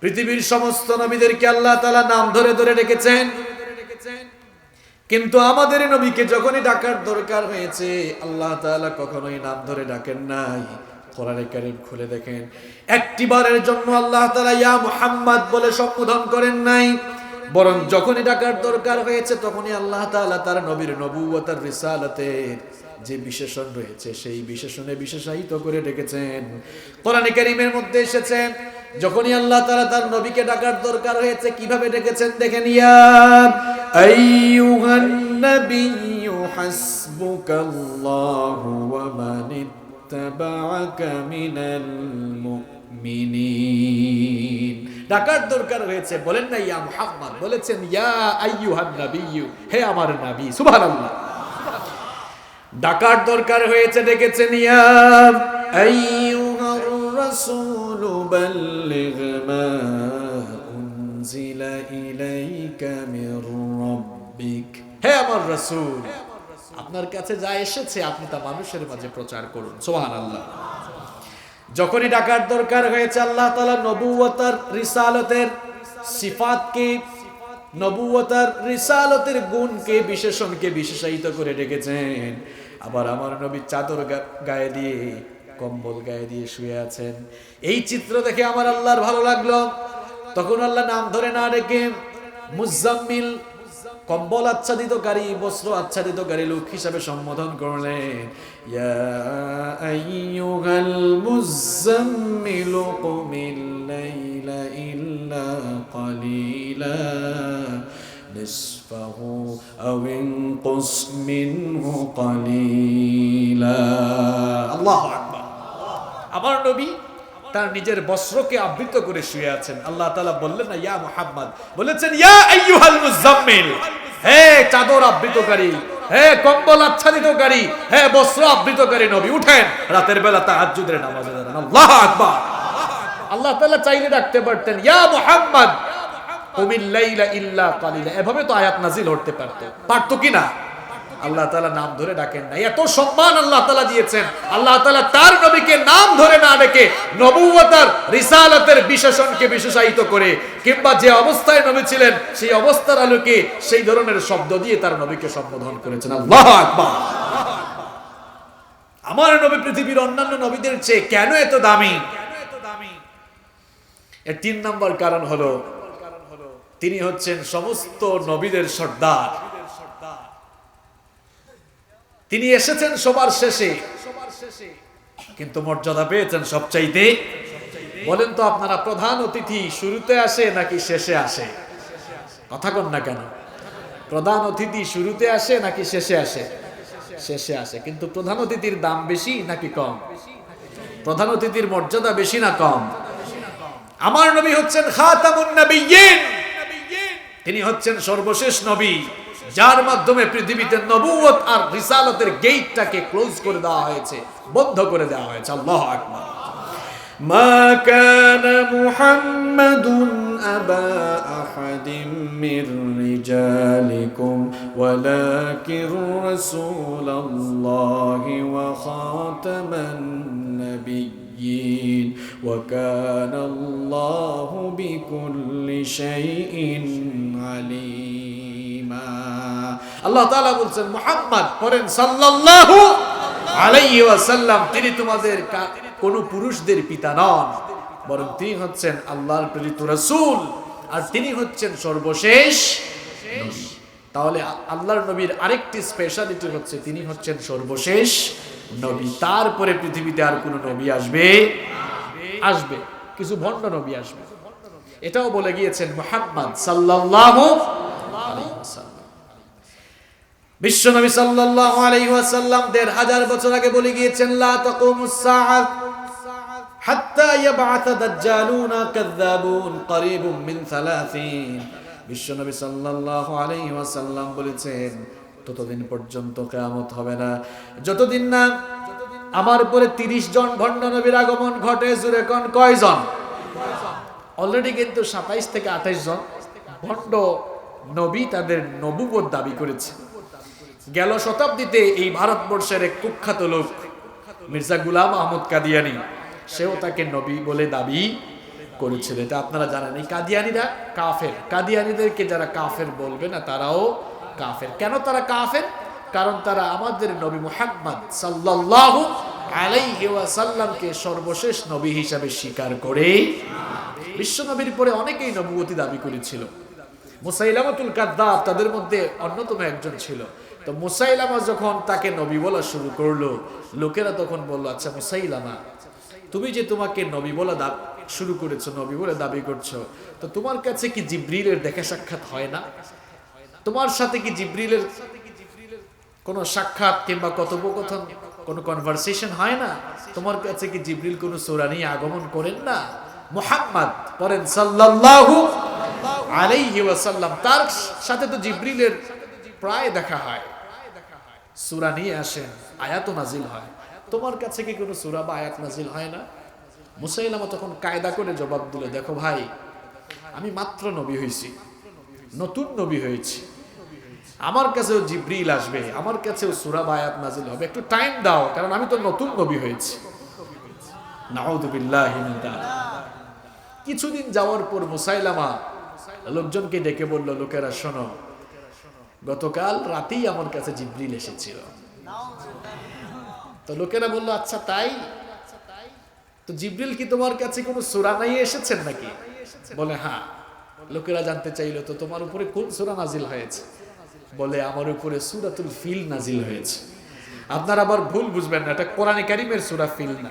পৃথিবীর সমস্ত নবীদেরকে আল্লাহ তাআলা নাম ধরে ধরে রেখেছেন, কিন্তু আমাদের নবীকে যখনই ডাকার দরকার হয়েছে আল্লাহ তাআলা কখনোই নাম ধরে ডাকেন নাই। কোরআনে কারীম খুলে দেখেন, একটিবারের জন্য আল্লাহ তাআলা ইয়া মুহাম্মদ বলে সম্বোধন করেন নাই, বরং যখনই ডাকার দরকার হয়েছে তখনই আল্লাহ তাআলা তার নবীর নবুয়ত আর রিসালাতের যে বিশেষণ রয়েছে সেই বিশেষণে বিশেষায়িত করে ডেকেছেন। কোরআনে কারীমের মধ্যে এসেছে যখনই আল্লাহ তাআলা তার নবীকে ডাকার দরকার হয়েছে কিভাবে ডেকেছেন দেখেন, ইয়া আইয়ুহান নাবিয়্যু হাসবুকাল্লাহু ওয়া মান ইত্তাবা'আকা মিনাল মুমিনিন। ডাকার দরকার হয়েছে বলেন না ইয়া মুহাম্মদ, বলেছেন ইয়া আইয়ুহান নাবিয়্যু, হে আমার নবী। সুবহানাল্লাহ। ডাকার দরকার হয়েছে ডেকেছেন ইয়া আইয়ুহার রাসূল বাল্লিগ মা উনজিলা ইলাইকা মির রাব্বিক, হে আমার রাসূল আপনার কাছে যা এসেছে আপনি তা মানুষের মাঝে প্রচার করুন। সুবহানাল্লাহ। যখনই ডাকার দরকার হয়েছে আল্লাহ তাআলা নবুয়ত আর রিসালাতের সিফাতকে, নবুয়ত আর রিসালাতের গুণকে, বিশেষণকে বিশেষায়িত করে ডেকেছেন। আবার আমার নবী চাদর গায়ে দিয়ে, কম্বল গায়ে দিয়ে শুয়ে আছেন। এই চিত্র দেখে আমার আল্লাহর ভালো লাগলো। তখন আল্লাহ নাম ধরে না ডেকে মুজাম্মিল, কম্বল আচ্ছাদিতকারী, বস্ত্র আচ্ছাদিতকারী লোক হিসাবে সম্বোধন করলেন, ইয়া আইয়ুহাল মুজাম্মিল কুমিল লাইলা ইল্লা কালিলা নিসফাহু আও ইনকুস মিনহু কালিলা। আল্লাহু আকবার। আমার নবী তার নিজের বস্ত্রকে আবৃত করে শুয়ে আছেন। আল্লাহ তাআলা বললেন না ইয়া মুহাম্মদ, বলেছেন ইয়া আইয়ুহাল মুজাম্মিল, হে চাদর আবৃতকারী, হে কম্বল আচ্ছাদিতকারী, হে বস্ত্র আবৃতকারী নবী, উঠেন রাতের বেলা তাহাজ্জুদের নামাজে দাঁড়ান। আল্লাহু আকবার। আল্লাহ তাআলা চাইলে ডাকতে পারতেন ইয়া মুহাম্মদ কুমিল লাইলা ইল্লা কালিলা, এভাবে তো আয়াত নাজিল হতে পারতো কিনা? আল্লাহ তাআলা নাম ধরে ডাকেন না। এত সম্মান আল্লাহ তাআলা দিয়েছেন, আল্লাহ তাআলা তার নবীকে নাম ধরে না ডেকে নবুয়ত আর রিসালাতের বিশেষণকে বিশেষায়িত করে, কিংবা যে অবস্থায় নবী ছিলেন সেই অবস্থার আলোকে সেই ধরনের শব্দ দিয়ে তার নবীকে সম্বোধন করেছেন। আল্লাহু আকবার। আমার নবী পৃথিবীর অন্যান্য নবীদের চেয়ে কেন এত দামি? এর ৩ নম্বর কারণ হলো তিনি হচ্ছেন সমস্ত নবীদের সর্দার। তিনি এসেছেন সবার শেষে, কিন্তু মর্যাদা পেয়েছেন সবচাইতে। বলেন তো আপনারা, প্রধান অতিথি শুরুতে আসে নাকি শেষে আসে? কথা কন না কেন? প্রধান অতিথি শুরুতে আসে নাকি শেষে আসে? শেষে আসে। কিন্তু প্রধান অতিথির দাম বেশি নাকি কম? প্রধান অতিথির মর্যাদা বেশি না কম? আমার নবী হচ্ছেন খাতামুন নবিয়্যিন, তিনি হচ্ছেন সর্বশেষ নবী, যার মাধ্যমে পৃথিবীতে নবুয়ত আর রিসালাতের গেটটাকে ক্লোজ করে দেওয়া হয়েছে, বন্ধ করে দেওয়া হয়েছে। আল্লাহু আকবার। মা কানা মুহাম্মাদুন আবা আহাদিম মির রিজালিকুম ওয়ালাকির রাসূলুল্লাহি ওয়া খাতামান নাবিয়্যিন ওয়া কানা আল্লাহু বিকুল্লি শাইইন আলিম। আল্লাহ তাআলা বলছেন মুহাম্মদ, পড়েন সাল্লাল্লাহু আলাইহি ওয়াসাল্লাম, তিনি তোমাদের কোন পুরুষদের পিতা নন, বরং তিনি হচ্ছেন আল্লাহর প্রেরিত রাসূল, আর তিনি হচ্ছেন সর্বশেষ নবী। তাহলে আল্লাহর নবীর আরেকটি স্পেশালিটি হচ্ছে তিনি হচ্ছেন সর্বশেষ নবী। তারপরে পৃথিবীতে আর কোন নবী আসবে কিছু ভণ্ড নবী আসবে, এটাও বলে গিয়েছেন মুহাম্মদ সাল্লাল্লাহু আলাইহি ওয়াসাল্লাম। বিশ্ব নবী সাল্লাল্লাহু আলাইহি ওয়াসাল্লাম ১৫০০ বছর আগে বলে গিয়েছেন, লা তাকুমুস সাআহ হাত্তা ইয়াবআথা দাজ্জালুনা কাযাবুন করিবুম মিন ৩০। বিশ্ব নবী সাল্লাল্লাহু আলাইহি ওয়াসাল্লাম বলেছেন, ততদিন পর্যন্ত কিয়ামত হবে না যতদিন না আমার উপরে ৩০ জন ভণ্ড নবীর আগমন ঘটে। জোরে কোন কয়জন? অলরেডি কিন্তু ২৭ থেকে ২৮ জন ভণ্ড নবী তাদের নবুয়ত দাবি করেছে। গেল শতাব্দীতে এই ভারতবর্ষের এক কুখ্যাত লোক মির্জা গোলাম আহমদ কাদিয়ানী, সেও তাকে নবী বলে দাবি করেছিল। এটা আপনারা জানেন। এই কাদিয়ানীরা কাফের, কাদিয়ানীদেরকে যারা কাফের বলবে না তারাও কাফের। কেন তারা কাফের? কারণ তারা আমাদের নবী মুহাম্মদ সাল্লাল্লাহু আলাইহি ওয়াসাল্লামকে সর্বশেষ নবী হিসাবে স্বীকার করে বিশ্ব নবীর পরে অনেকেই নবুয়তি দাবি করেছিল। মুসাইলামাতুল কাযযাব তাদের মধ্যে অন্যতম একজন ছিল। তো মুসাইলামা যখন তাকে নবী বলা শুরু করলো, লোকেরা তখন বলল, আচ্ছা মুসাইলামা, তুমি যে তোমাকে নবী বলা শুরু করেছো, নবী বলে দাবি করছো, তো তোমার কাছে কি জিবরিলের দেখা সাক্ষাৎ হয় না? তোমার সাথে কি জিবরিলের কোনো সাক্ষাৎ কিংবা কথোপকথন, কোনো কনভারসেশন হয় না? তোমার কাছে কি জিবরিল কোনো সূরা নিয়ে আগমন করেন না? মুহাম্মদ পড়েন সাল্লাল্লাহু আলাইহি ওয়াসাল্লাম, তার সাথে তো জিবরিলের প্রায় দেখা হয়, সূরা নিয়ে আসেন, আয়াতও নাজিল হয়। তোমার কাছে কি কোনো সূরা বা আয়াত নাজিল হয় না? মুসাইলামা তখন কায়দা করে জবাব দিল, দেখো ভাই, আমি মাত্র নবী হয়েছি, নতুন নবী হয়েছি, আমার কাছেও জিবরিল আসবে, আমার কাছেও সূরা বা আয়াত নাজিল হবে, একটু টাইম দাও, কারণ আমি তো নতুন নবী হয়েছি। নাউযুবিল্লাহি মিন যালিক। কিছুদিন যাওয়ার পর মুসাইলামা লোকজনকে ডেকে বলল, লোকেরা শোনো, গতকাল রাতেই আমার কাছে জিবরিল এসেছিল। তো লোকেরা বলল, আচ্ছা তাই? তো জিবরিল কি তোমার কাছে কোনো সূরা নিয়ে এসেছেন নাকি? বলে হ্যাঁ। লোকেরা জানতে চাইলো, তো তোমার উপরে কোন সূরা নাজিল হয়েছে? বলে আমার উপরে সূরাতুল ফিল নাজিল হয়েছে। আপনারা আবার ভুল বুঝবেন না, এটা কোরআনে কারীমের সূরা ফিল না,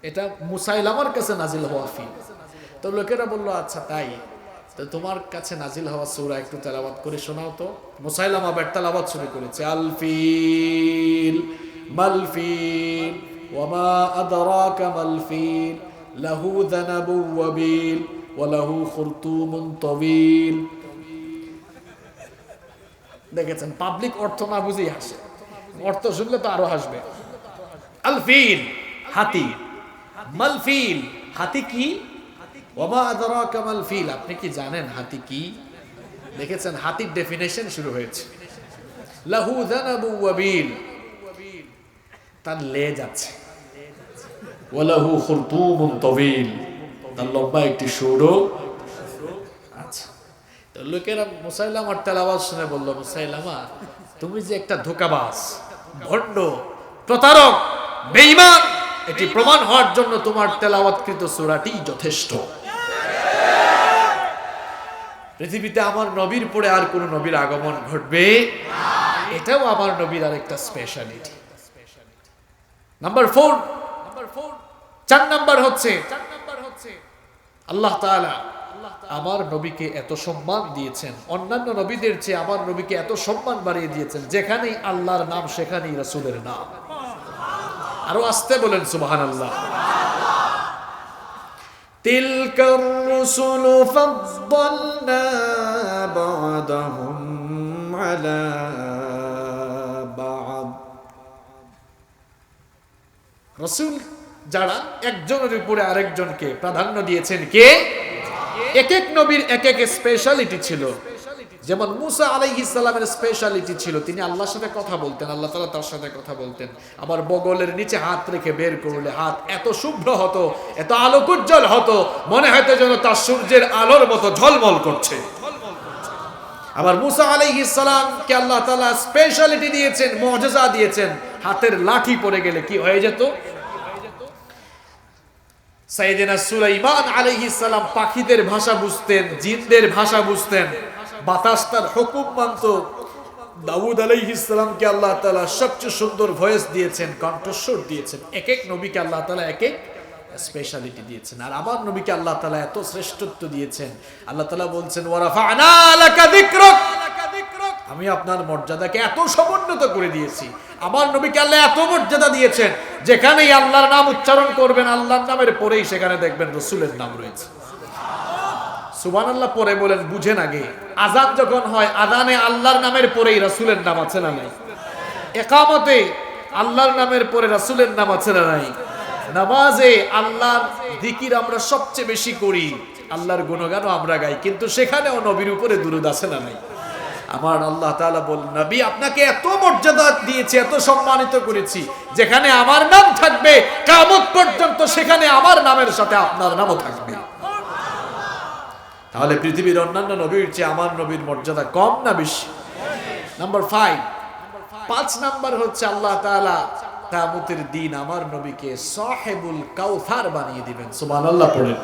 এটা মুসাইলামার কাছে নাজিল হওয়া ফিল। তো লোকেরা বলল, আচ্ছা তাই, তো তোমার কাছে নাজিল হওয়া সূরা একটু তেলাওয়াত করে শোনাও তো। মুসাইলামা আবার তেলাওয়াত শুরু করেছে, আল ফিল মাল ফিল ওয়ামা আদরাকা মাল ফিল লাহু যানাবু ওয়াবিল ওয়া লাহু খুরতুমুন তাওয়িল। দেখেছেন, পাবলিক অর্থ না বুঝেই হাসে, অর্থ শুনলে তো আরো হাসবে। আল ফিল হাতি, মাল ফিল হাতি কি, ওয়ামা আদরাকা মাল ফিল আপনি কি জানেন হাতি কি? দেখেছেন, হাতির ডেফিনেশন শুরু হয়েছে। লাহু যানাবু ওয়াবিল, তার লেজ আছে, ওয়া লাহু খুরতুমুন তাওয়িল, তার লম্বা একটি সুরও আছে। তো লোকেরা মুসাইলামার তেলাওয়াত শুনে বলল, মুসাইলামা তুমি যে একটা ধোঁকাবাজ, ভণ্ড, প্রতারক, বেঈমান, এটি প্রমাণ হওয়ার জন্য তোমার তেলাওয়াতকৃত সূরাটি যথেষ্ট। পৃথিবীতে আমার নবীর পরে আর কোন নবীর আগমন ঘটবে না, এটাও আমার নবীর আরেকটা স্পেশালিটি। নাম্বার 4, 4 নাম্বার হচ্ছে আল্লাহ তাআলা আমার নবীকে এত সম্মান দিয়েছেন, অন্যান্য নবীদের চেয়ে আমার নবীকে এত সম্মান বাড়িয়ে দিয়েছেন, যেখানেই আল্লাহর নাম সেখানেই রাসূলের নাম। আরো আসতে বলেন সুবহানাল্লাহ। তিলকার রুসুলু ফাদ্দালনা বা'দাহুম আলা বা'দ। রাসূল যারা একজনের উপরে আরেকজনকে প্রাধান্য দিয়েছেন, কে? এক এক নবীর এক এক স্পেশালিটি ছিল। যেমন মুসা আলাইহিস সালামের স্পেশালিটি ছিল, তিনি আল্লাহর সাথে কথা বলতেন, আল্লাহ তাআলা তার সাথে কথা বলতেন। আবার বগলের নিচে হাত রেখে বের করলে হাত এত শুভ্র হতো, এত আলোকোজ্জ্বল হতো, মনে হতো যেন তার সূর্যের আলোর মতো ঝলমল করছে। আবার মুসা আলাইহিস সালামকে আল্লাহ তাআলা স্পেশালিটি দিয়েছেন, মুআজিজা দিয়েছেন, হাতের লাঠি পড়ে গেলে কি হয়ে যেত। সাইয়েদনা সুলাইমান আলাইহিস সালাম পাখিদের ভাষা বুঝতেন, জিনদের ভাষা বুঝতেন, বাতাস তার হুকুম মানত। দাউদ আলাইহিস সালামকে আল্লাহ তাআলা সবচেয়ে সুন্দর ভয়েস দিয়েছেন, কণ্ঠস্বর দিয়েছেন। এক এক নবীকে আল্লাহ তাআলা এক এক স্পেশালিটি দিয়েছেন। আর আমার নবীকে আল্লাহ তাআলা এত শ্রেষ্ঠত্ব দিয়েছেন, আল্লাহ তাআলা বলছেন ওয়া রাফা'না লাকা যিকরাক, আমি আপনার মর্যাদাকে এত সমুন্নত করে দিয়েছি। আমার নবীকে আল্লাহ এত মর্যাদা দিয়েছেন, যেখানেই আল্লাহর নাম উচ্চারণ করবেন, আল্লাহর নামের পরেই সেখানে দেখবেন রাসূলের নাম রয়েছে। সুবহানাল্লাহ পরে বলেন, বুঝেন আগে আযান যখন হয়, আযানে আল্লাহর নামের পরেই রাসূলের নাম আছে না নাই? ইকামতে আল্লাহর নামের পরে রাসূলের নাম আছে না নাই? নামাজে আল্লাহর জিকির আমরা সবচেয়ে বেশি করি, আল্লাহর গুণগানও আমরা গাই, কিন্তু সেখানেও নবীর উপরে দুরূদ আছে না নাই? আমার আল্লাহ তাআলা বলেন, নবী আপনাকে এত মর্যাদা দিয়েছি, এত সম্মানিত করেছি, যেখানে আমার নাম থাকবে কিয়ামত পর্যন্ত সেখানে আমার নামের সাথে আপনার নামও থাকবে। তাহলে পৃথিবীর অন্যান্য নবীর চেয়ে আমার নবীর মর্যাদা কম না বেশি? নাম্বার 5, 5 নাম্বার হচ্ছে আল্লাহ তাআলা কিয়ামতের দিন আমার নবীকে সাহেবুল কাউসার বানিয়ে দিবেন। সুবহানাল্লাহ পড়েন।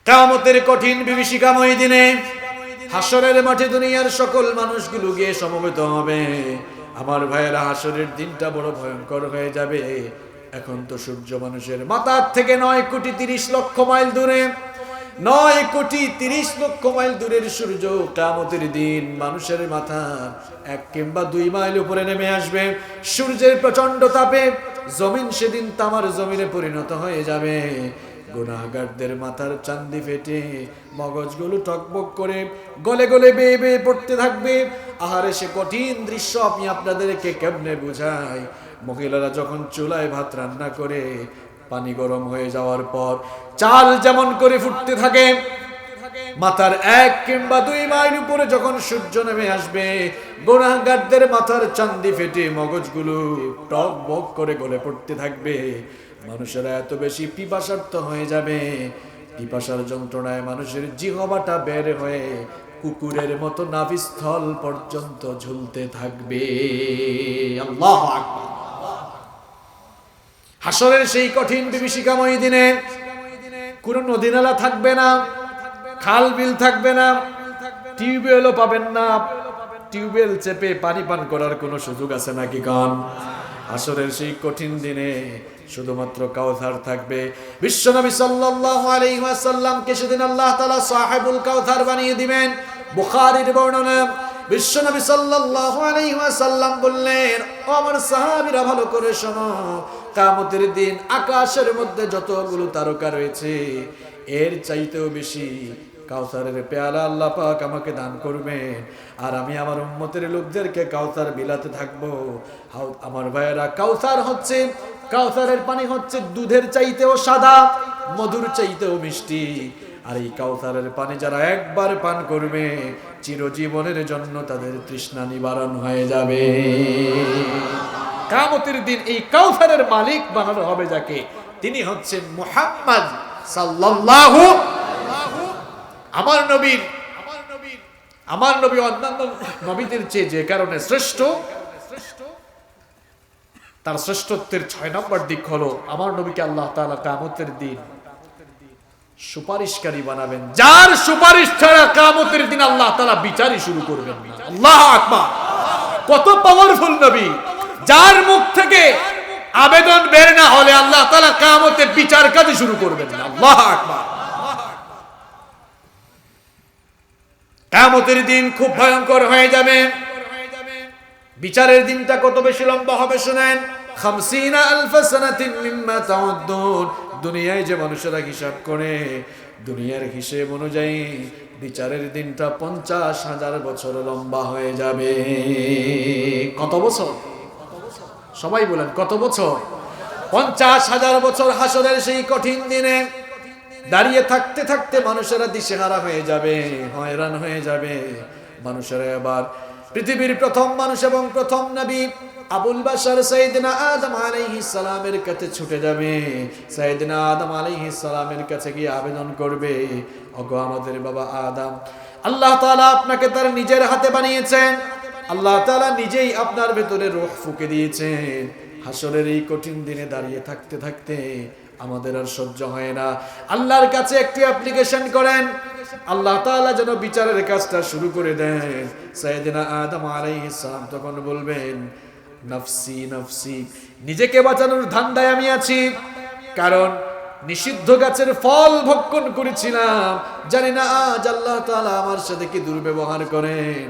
কিয়ামতের কঠিন বিভীষিকাময় দিনে হাসরের মাঠে দুনিয়ার সকল মানুষগুলো গিয়ে সমবেত হবে। আমার ভাইয়েরা, হাসরের দিনটা বড় ভয়ঙ্কর হয়ে যাবে। এখন তো সূর্য মানুষের মাথার থেকে 9,30,00,000 মাইল দূরে, 9,30,00,000 মাইল দূরের সূর্য কিয়ামতের দিন মানুষের মাথার 1 কিংবা 2 মাইল উপরে নেমে আসবে। সূর্যের প্রচন্ড তাপে জমিন সেদিন তামার জমিনে পরিণত হয়ে যাবে। গুনাহগারদের মাথার চান্দি ফেটে মগজগুলো টকবক করে গলে গলে বেয়ে বেয়ে পড়তে থাকবে। আহারে, সে কঠিন দৃশ্য আমি আপনাদেরকে কেমনে বুঝাই। মহিলারা যখন চুলায় ভাত রান্না করে, পানি গরম হয়ে যাওয়ার পর চাল যেমন করে ফুটতে থাকে, মাথার 1 কিংবা 2 মাইল উপরে যখন সূর্য নেমে আসবে, গুনাহগারদের মাথার চান্দি ফেটে মগজগুলো টকবক করে গলে পড়তে থাকবে। মানুষেরা এত বেশি পিপাসার্ত হয়ে যাবে, পিপাসার যন্ত্রণায় মানুষের জিহ্বাটা বের হয়ে কুকুরের মতো নাভিস্থল পর্যন্ত ঝুলতে থাকবে। আল্লাহু আকবার। হাসরের সেই কঠিন বিভীষিকাময় দিনে কোনো নদী নালা থাকবে না, খাল বিল থাকবে না, টিউবওয়েলও পাবেন না। টিউবওয়েল চেপে পানি পান করার কোনো সুযোগ আছে নাকি গান? হাসরের সেই কঠিন দিনে শুধুমাত্র কাউসার থাকবে। বিশ্বনবী সাল্লাল্লাহু আলাইহি ওয়াসাল্লামকে সেদিন আল্লাহ তাআলা সাহেবুল কাউসার বানিয়ে দিবেন। বুখারীর বর্ণনা, বিশ্বনবী সাল্লাল্লাহু আলাইহি ওয়াসাল্লাম বললেন, ও আমার সাহাবীরা ভালো করে শোনো, কিয়ামতের দিন আকাশের মধ্যে যতগুলো তারকা রয়েছে এর চাইতেও বেশি কাউসারের পেয়ালা আল্লাহ পাক আমাকে দান করবেন, আর আমি আমার উম্মতের লোকদেরকে কাউসার বিলাতে থাকবো। আমার ভাইয়েরা, কাউসারের পানি হচ্ছে দুধের চাইতেও সাদা, মধুর চাইতেও মিষ্টি। আর এই কাউসারের পানি যারা একবার পান করবে, চিরজীবনের জন্য তাদের তৃষ্ণা নিবারণ হয়ে যাবে। কিয়ামতের দিন এই কাউসারের মালিক বানানো হবে যাকে, তিনি হচ্ছেন মুহাম্মদ সাল্লাল্লাহু। আমার নবী অন্যান্য নবীদের চেয়ে যে কারণে শ্রেষ্ঠ, তার শ্রেষ্ঠত্বের 6 নম্বর দিক হলো আমার নবীকে আল্লাহ তাআলা কিয়ামতের দিন সুপারিশকারী বানাবেন, যার সুপারিশ ছাড়া কিয়ামতের দিন আল্লাহ তাআলা বিচারই শুরু করবেন না। আল্লাহু আকবার। কত পাওয়ারফুল নবী, যার মুখ থেকে আবেদন বের না হলে আল্লাহ তাআলা কিয়ামতে বিচার কাজ শুরু করবেন না। আল্লাহু আকবার। কিয়ামতের দিন খুব ভয়ঙ্কর হয়ে যাবে। বিচারের দিনটা কত বেশি লম্বা হবে শুনেন। 50,000 সানাতিন মিম্মা তাউদ্দুন। দুনিয়ায় যে মানুষেরা হিসাব করে, দুনিয়ার হিসেব অনুযায়ী বিচারের দিনটা 50,000 বছর লম্বা হয়ে যাবে। কত বছর? সবাই বলেন কত বছর? 50,000 বছর। হাসরের সেই কঠিন দিনে দাঁড়িয়ে থাকতে থাকতে মানুষেরা দিশেহারা হয়ে যাবে, হয়রান হয়ে যাবে। মানুষেরা এবার পৃথিবীর প্রথম মানুষ এবং প্রথম নবী আবুল বাশার সাইয়েদনা আদম আলাইহিস সালামের কাছে ছুটে যাবে। সাইয়েদনা আদম আলাইহিস সালামের কাছে গিয়ে আবেদন করবে, ওগো আমাদের বাবা আদম, আল্লাহ তাআলা আপনাকে তার নিজের হাতে বানিয়েছেন, আল্লাহ তাআলা নিজেই আপনার ভেতরে রূহ ফুঁকে দিয়েছেন। হাসরের এই কঠিন দিনে দাঁড়িয়ে থাকতে থাকতে আমাদের আর সহ্য হয় না। আল্লাহর কাছে একটি অ্যাপ্লিকেশন করেন, আল্লাহ তাআলা যেন বিচারের কাজটা শুরু করে দেন। সাইয়েদনা আদম আলাইহিস সালাম তখন বলবেন, নফসি নফসি, নিজেকে বাঁচানোর ধান্দায় আমি আছি, কারণ নিষিদ্ধ গাছের ফল ভক্ষণ করেছিলাম, জানি না আজ আল্লাহ তাআলা আমার সাথে কি দুর্ব্যবহার করেন।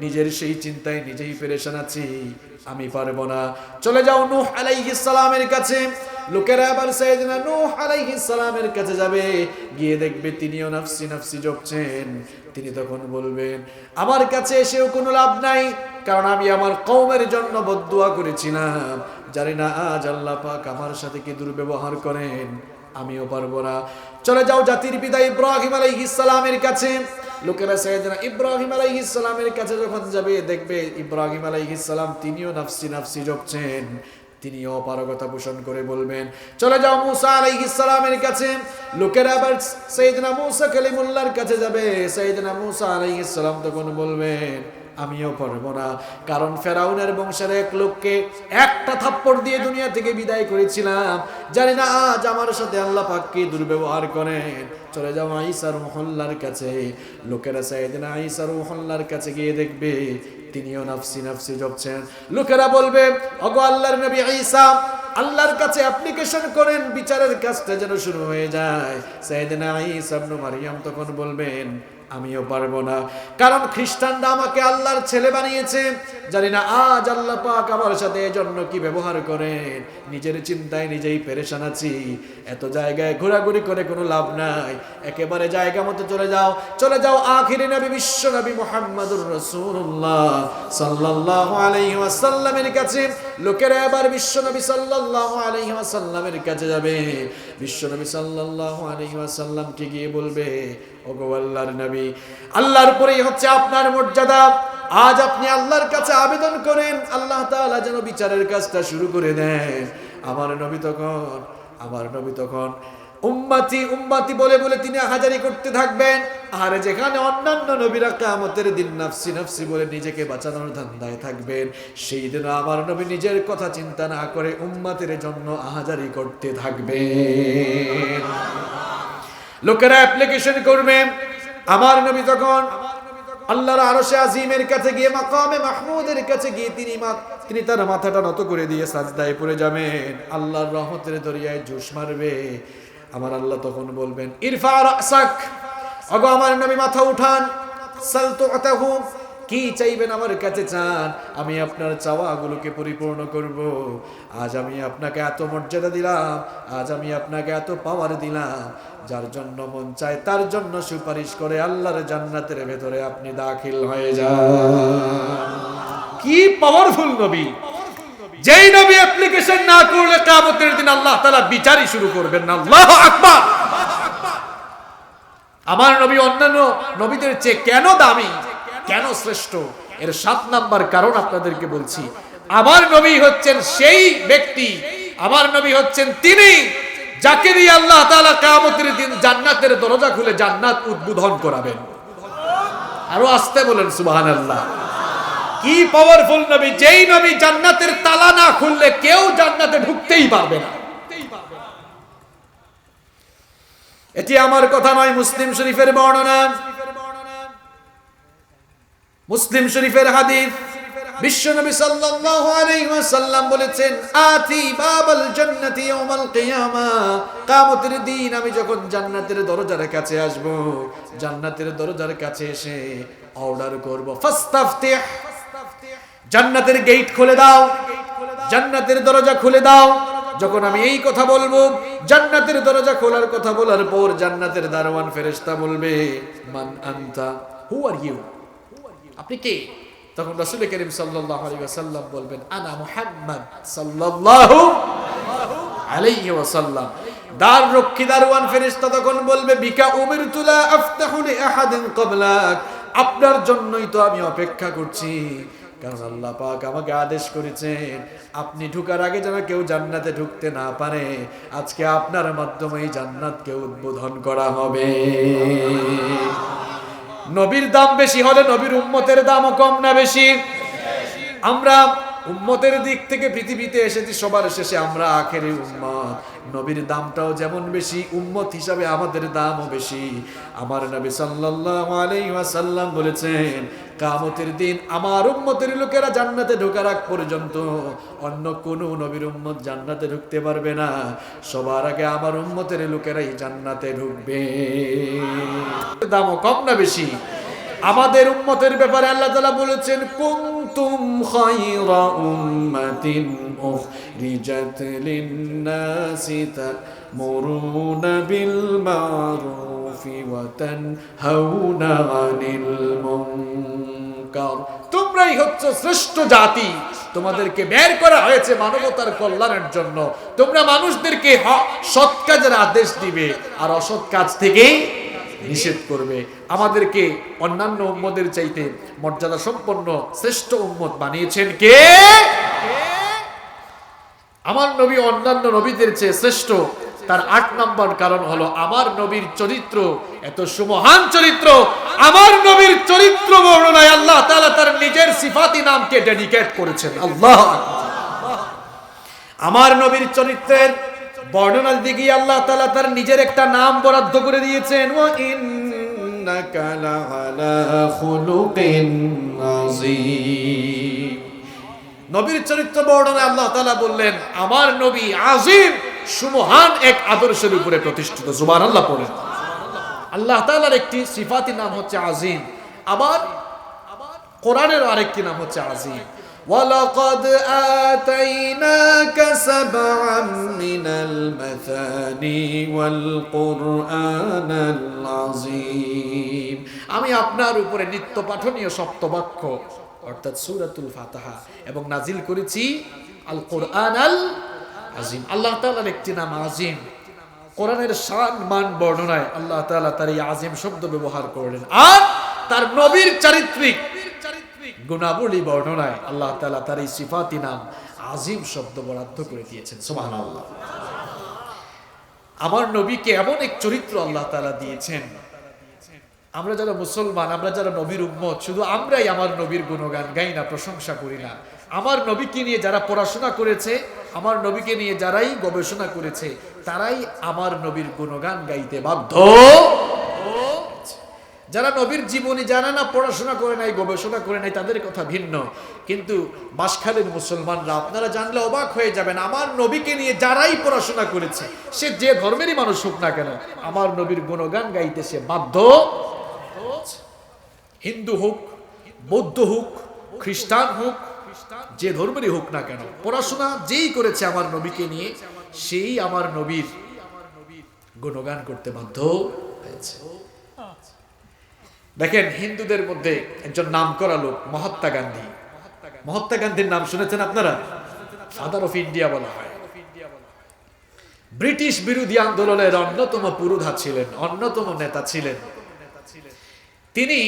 নিজের সেই চিন্তায় নিজেই পেরেশান আছি, আমি পারবো না। চলে যাও নূহ আলাইহিস সালামের কাছে। লোকেরা আবার সাইয়েদনা নূহ আলাইহিস সালামের কাছে যাবে, গিয়ে দেখবে তিনিও নফসি নফসি জপছেন। তিনি তখন বলবেন, আমার কাছে এসেও কোনো লাভ নাই, কারণ আমি আমার কওমের জন্য বদদুয়া করেছিলাম, জানি না আজ আল্লাহ পাক আমার সাথে কি দুর্ব্যবহার করেন, আমিও পারবো না। চলে যাও জাতির পিতা ইব্রাহিম আলাইহিস সালামের কাছে। লোকেরা সাইয়েদনা ইব্রাহিম আলাইহিস সালামের কাছে যখন যাবে, দেখবে ইব্রাহিম আলাইহিস সালাম তিনিও নফসি নফসি জপছেন। তিনিও অপারগতা পোষণ করে বলবেন, চলে যাও মুসা আলাইহিস সালামের কাছে। লোকেরা আবার সাইয়েদনা মুসা কালিমুল্লাহর কাছে যাবে। সাইয়েদনা মুসা আলাইহিস সালাম তখন বলবেন, আমিও পারবো না, কারণ ফেরাউনের বংশের এক লোককে একটা থাপ্পড় দিয়ে দুনিয়া থেকে বিদায় করেছিলাম, জানি না আজ আমার সাথে আল্লাহ পাক কি দুর্ব্যবহার করেন। চলে যাও ঈসার মহল্লার কাছে। লোকেরা সাইয়েদনা ঈসার মহল্লার কাছে গিয়ে দেখবে তিনিও নাফসি নাফসি জপছেন। লোকেরা বলবে, ওগো আল্লাহর নবী ঈসা, আল্লাহর কাছে অ্যাপ্লিকেশন করেন, বিচারের কাজটা যেন শুরু হয়ে যায়। সাইয়েদনা ঈসা ইবনে মারইয়াম তখন বলবেন, আমিও পারবো না, কারণ খ্রিস্টানরা আমাকে আল্লাহর ছেলে বানিয়েছে, জানি না আজ আল্লাহ পাক আমার সাথে এজন্য কি ব্যবহার করেন। নিজের চিন্তায় নিজেই পেরেশান আছি, এত জায়গায় ঘোরাঘুরি করে কোনো লাভ নাই, একেবারে জায়গা মতো চলে যাও। চলে যাও আখিরি নবী বিশ্ব নবী মুহাম্মদুর রাসূলুল্লাহ সাল্লাল্লাহু আলাইহি ওয়াসাল্লামের কাছে। লোকেরা এবার বিশ্ব নবী সাল্লাল্লাহু আলাইহি ওয়াসাল্লামের কাছে যাবে। বিশ্ব নবী সাল্লাল্লাহু আলাইহি ওয়াসাল্লামকে গিয়ে বলবে, ওগো আল্লাহর নবী, আল্লাহর উপরেই হচ্ছে আপনার মর্যাদা, আজ আপনি আল্লাহর কাছে আবেদন করেন, আল্লাহ তাআলা যেন বিচারের কাজটা শুরু করে দেন। আমার নবী তখন উম্মতি উম্মতি বলে বলে তিনি হাজারি করতে থাকবেন। আর যেখানে অন্যান্য নবীরা কিয়ামতের দিন নাফসি নাফসি বলে নিজেকে বাঁচানোর ধান্দায় থাকবেন, সেই দিন আমার নবী নিজের কথা চিন্তা না করে উম্মতের জন্য আহাজারি করতে থাকবেন। লোকেরা অ্যাপ্লিকেশন করবে। আমার নবী তখন আল্লাহর আরশে আজিমের কাছে গিয়ে, মাকামে মাহমুদের কাছে গিয়ে তিনি তার মাথাটা নত করে দিয়ে সাজদায় পড়ে যাবেন। আল্লাহর রহমতের দরিয়ায় জোশ মারবে। আমার আল্লাহ তখন বলবেন, ইরফা রাসাক, ওগো আমার নবী মাথা উঠান, সালতুতাহু, কি চাইবেন আমার কাছে চান, আমি আপনার চাওয়াগুলোকে পরিপূর্ণ করব। আজ আমি আপনাকে এত মর্যাদা দিলাম, আজ আমি আপনাকে এত পাওয়ার দিলাম, যার জন্য মন চায় তার জন্য সুপারিশ করে আল্লাহর জান্নাতের ভেতরে আপনি দাখিল হয়ে যান। কি পাওয়ারফুল নবী! যেই নবী অ্যাপ্লিকেশন না করলে কিয়ামতের দিন আল্লাহ তাআলা বিচারই শুরু করবেন না। আল্লাহু আকবার! আমার নবী অন্যান্য নবীদের চেয়ে কেন দামি, কেন শ্রেষ্ঠ, এর 7 নাম্বার কারণ আপনাদেরকে বলছি। আমার নবী হচ্ছেন সেই ব্যক্তি, আমার নবী হচ্ছেন তিনি যাকে দিয়ে আল্লাহ তাআলা কিয়ামতের দিন জান্নাতের দরজা খুলে জান্নাত উদ্বোধন করাবেন। আরো আস্তে বলেন সুবহানাল্লাহ। কি পাওয়ারফুল নবী! যেই নবী জান্নাতের তালা না খুললে কেউ জান্নাতে ঢুকতেই পারবে না। এটি আমার কথা নয়, মুসলিম শরীফের বর্ণনা, মুসলিম শরীফের হাদিস। বিশ্বনবী সাল্লাল্লাহু আলাইহি ওয়াসাল্লাম বলেছেন, আতি বাবাল জান্নাতি ইয়াউমাল কিয়ামা, কিয়ামতের দিন আমি যখন জান্নাতের দরজার কাছে আসব, জান্নাতের দরজার কাছে এসে অর্ডার করব, ফাস্তাফতিহ, জান্নাতের গেট খুলে দাও, জান্নাতের দরজা খুলে দাও। যখন আমি এই কথা বলবো, জান্নাতের দরজা খোলার কথা বলার পর জান্নাতের দারওয়ান ফেরেশতা বলবে, মান আনতা, হু আর ইউ, আপনি কে? তখন রাসূল করিম সাল্লাল্লাহু আলাইহি ওয়াসাল্লাম বলবেন, আনা মুহাম্মদ সাল্লাল্লাহু আলাইহি ওয়াসাল্লাম। দাররক্ষী দারওয়ান ফেরেশতা তখন বলবে, বিকা উমিরতু লা আফতাহু লি আহাদিন ক্বাবলাক, আপনার জন্যই তো আমি অপেক্ষা করছি, কারণ আল্লাহ পাক আমাকে আদেশ করেছেন আপনি ঢোকার আগে যেন কেউ জান্নাতে ঢুকতে না পারে। আজকে আপনার মাধ্যমে এই জান্নাতকে উদ্বোধন করা হবে। নবীর দাম বেশি হলে নবীর উম্মতের দামও কম না বেশি? আমরা উম্মতের দিক থেকে পৃথিবীতে এসেছি সবার শেষে, আমরা আখেরি উম্মত। নবীর দামটাও যেমন বেশি, উম্মত হিসাবে আমাদের দামও বেশি। আমার নবী সাল্লাল্লাহু আলাইহি ওয়াসাল্লাম বলেছেন, কিয়ামতের দিন আমার উম্মতের লোকেরা জান্নাতে ঢোকার আগ পর্যন্ত অন্য কোনো নবীর উম্মত জান্নাতে ঢুকতে পারবে না। সবার আগে আমার উম্মতের লোকেরাই জান্নাতে ঢুকবে। দামও কম না বেশি? আমাদের উম্মতের ব্যাপারে আল্লাহ তাআলা বলেছেন, কুনতুম খায়রা উম্মাতিন উখরিজাত লিন-নাসি তা'মুরুনা বিল মা'রুফি ওয়া তানহাউনা আনিল মুনকার। তোমরাই হচ্ছে শ্রেষ্ঠ জাতি, তোমাদেরকে বের করা হয়েছে মানবতার কল্যাণের জন্য। তোমরা মানুষদেরকে সৎ কাজের আদেশ দিবে আর অসৎ কাজ থেকে নিষেধ করবে। আমাদেরকে অন্যান্য উম্মতের চাইতে মর্যাদা সম্পন্ন শ্রেষ্ঠ উম্মত বানিয়েছেন কে? আমার নবী অন্যান্য নবীদের চেয়ে শ্রেষ্ঠ, তার ৮ নম্বর কারণ হলো আমার নবীর চরিত্র এত সুমহান চরিত্র। আমার নবীর চরিত্র বর্ণনায় আল্লাহ তাআলা তার নিজের সিফাতি নামকে ডেডিকেট করেছেন। আল্লাহ আমার নবীর চরিত্রের বর্ণনা দিকে আল্লাহ তাআলা তার নিজের একটা নাম বরাদ্দ করে দিয়েছেন, ওয়া ইন্নাকা লাআলা খুলুকিন আযীম। নবীর চরিত্র বর্ণনায় আল্লাহ তাআলা বললেন আমার নবী আযীম, সুমহান এক আদর্শের উপরে প্রতিষ্ঠিত। সুবহানাল্লাহ পড়েন। আল্লাহ তাআলার একটি সিফাতি নাম হচ্ছে আযীম, আবার কোরআনের আরেকটি নাম হচ্ছে আযীম। ওয়ালাকাদ আতাইনাকা সাবআম মিনাল মাসানি ওয়াল কুরআনাল আযীম। আমি আপনার উপরে নিত্য পাঠনীয় সপ্তবাক্য অর্থাৎ সূরাতুল ফাতিহা এবং নাজিল করেছি আল কুরআন আল আযীম। আল্লাহ তাআলার একটি নাম আযীম। কোরআনের শান মান বর্ণনায় আল্লাহ তাআলা তার এই আযীম শব্দ ব্যবহার করলেন, আর তার নবীর চারিত্রিক গুণাবলী বর্ণনায় আল্লাহ তাআলা তার এই সিফাতি নাম আযীম শব্দ বরাদ্দ করে দিয়েছেন। সুবহানাল্লাহ। আমার নবীকে এমন এক চরিত্র আল্লাহ তাআলা দিয়েছেন, আমরা যারা মুসলমান, আমরা যারা নবীর উম্মত, শুধু আমরাই আমার নবীর গুণগান গাই না, প্রশংসা করি না। আমার নবীকে নিয়ে যারা পড়াশোনা করেছে, আমার নবীকে নিয়ে যারাই গবেষণা করেছে, তারাই আমার নবীর গুণগান গাইতে বাধ্য। যারা নবীর জীবনী জানে না, পড়াশোনা করে নাই, গবেষণা করে নাই, তাদের কথা ভিন্ন। কিন্তু বাসখালীর মুসলমানরা, আপনারা জানলে অবাক হয়ে যাবেন, আমার নবীকে নিয়ে যারাই পড়াশোনা করেছে, সে যে ধর্মেরই মানুষ হোক না কেন, আমার নবীর গুণগান গাইতে সে বাধ্য। হিন্দু হোক, বৌদ্ধ হোক, খ্রিস্টান হোক, যে ধর্মেরই হোক না কেন, পড়াশোনা যেই করেছে আমার নবীকে নিয়ে, সেই আমার নবীর গুণগান করতে বাধ্য হয়েছে। দেখেন, হিন্দুদের মধ্যে একজন নামকরা লোক মহাত্মা গান্ধী। মহাত্মা গান্ধীর নাম শুনেছেন আপনারা? ফাদার অফ ইন্ডিয়া বলা হয়। ব্রিটিশ বিরোধী আন্দোলনের অন্যতম পুরোধা ছিলেন, অন্যতম নেতা ছিলেন। তিনি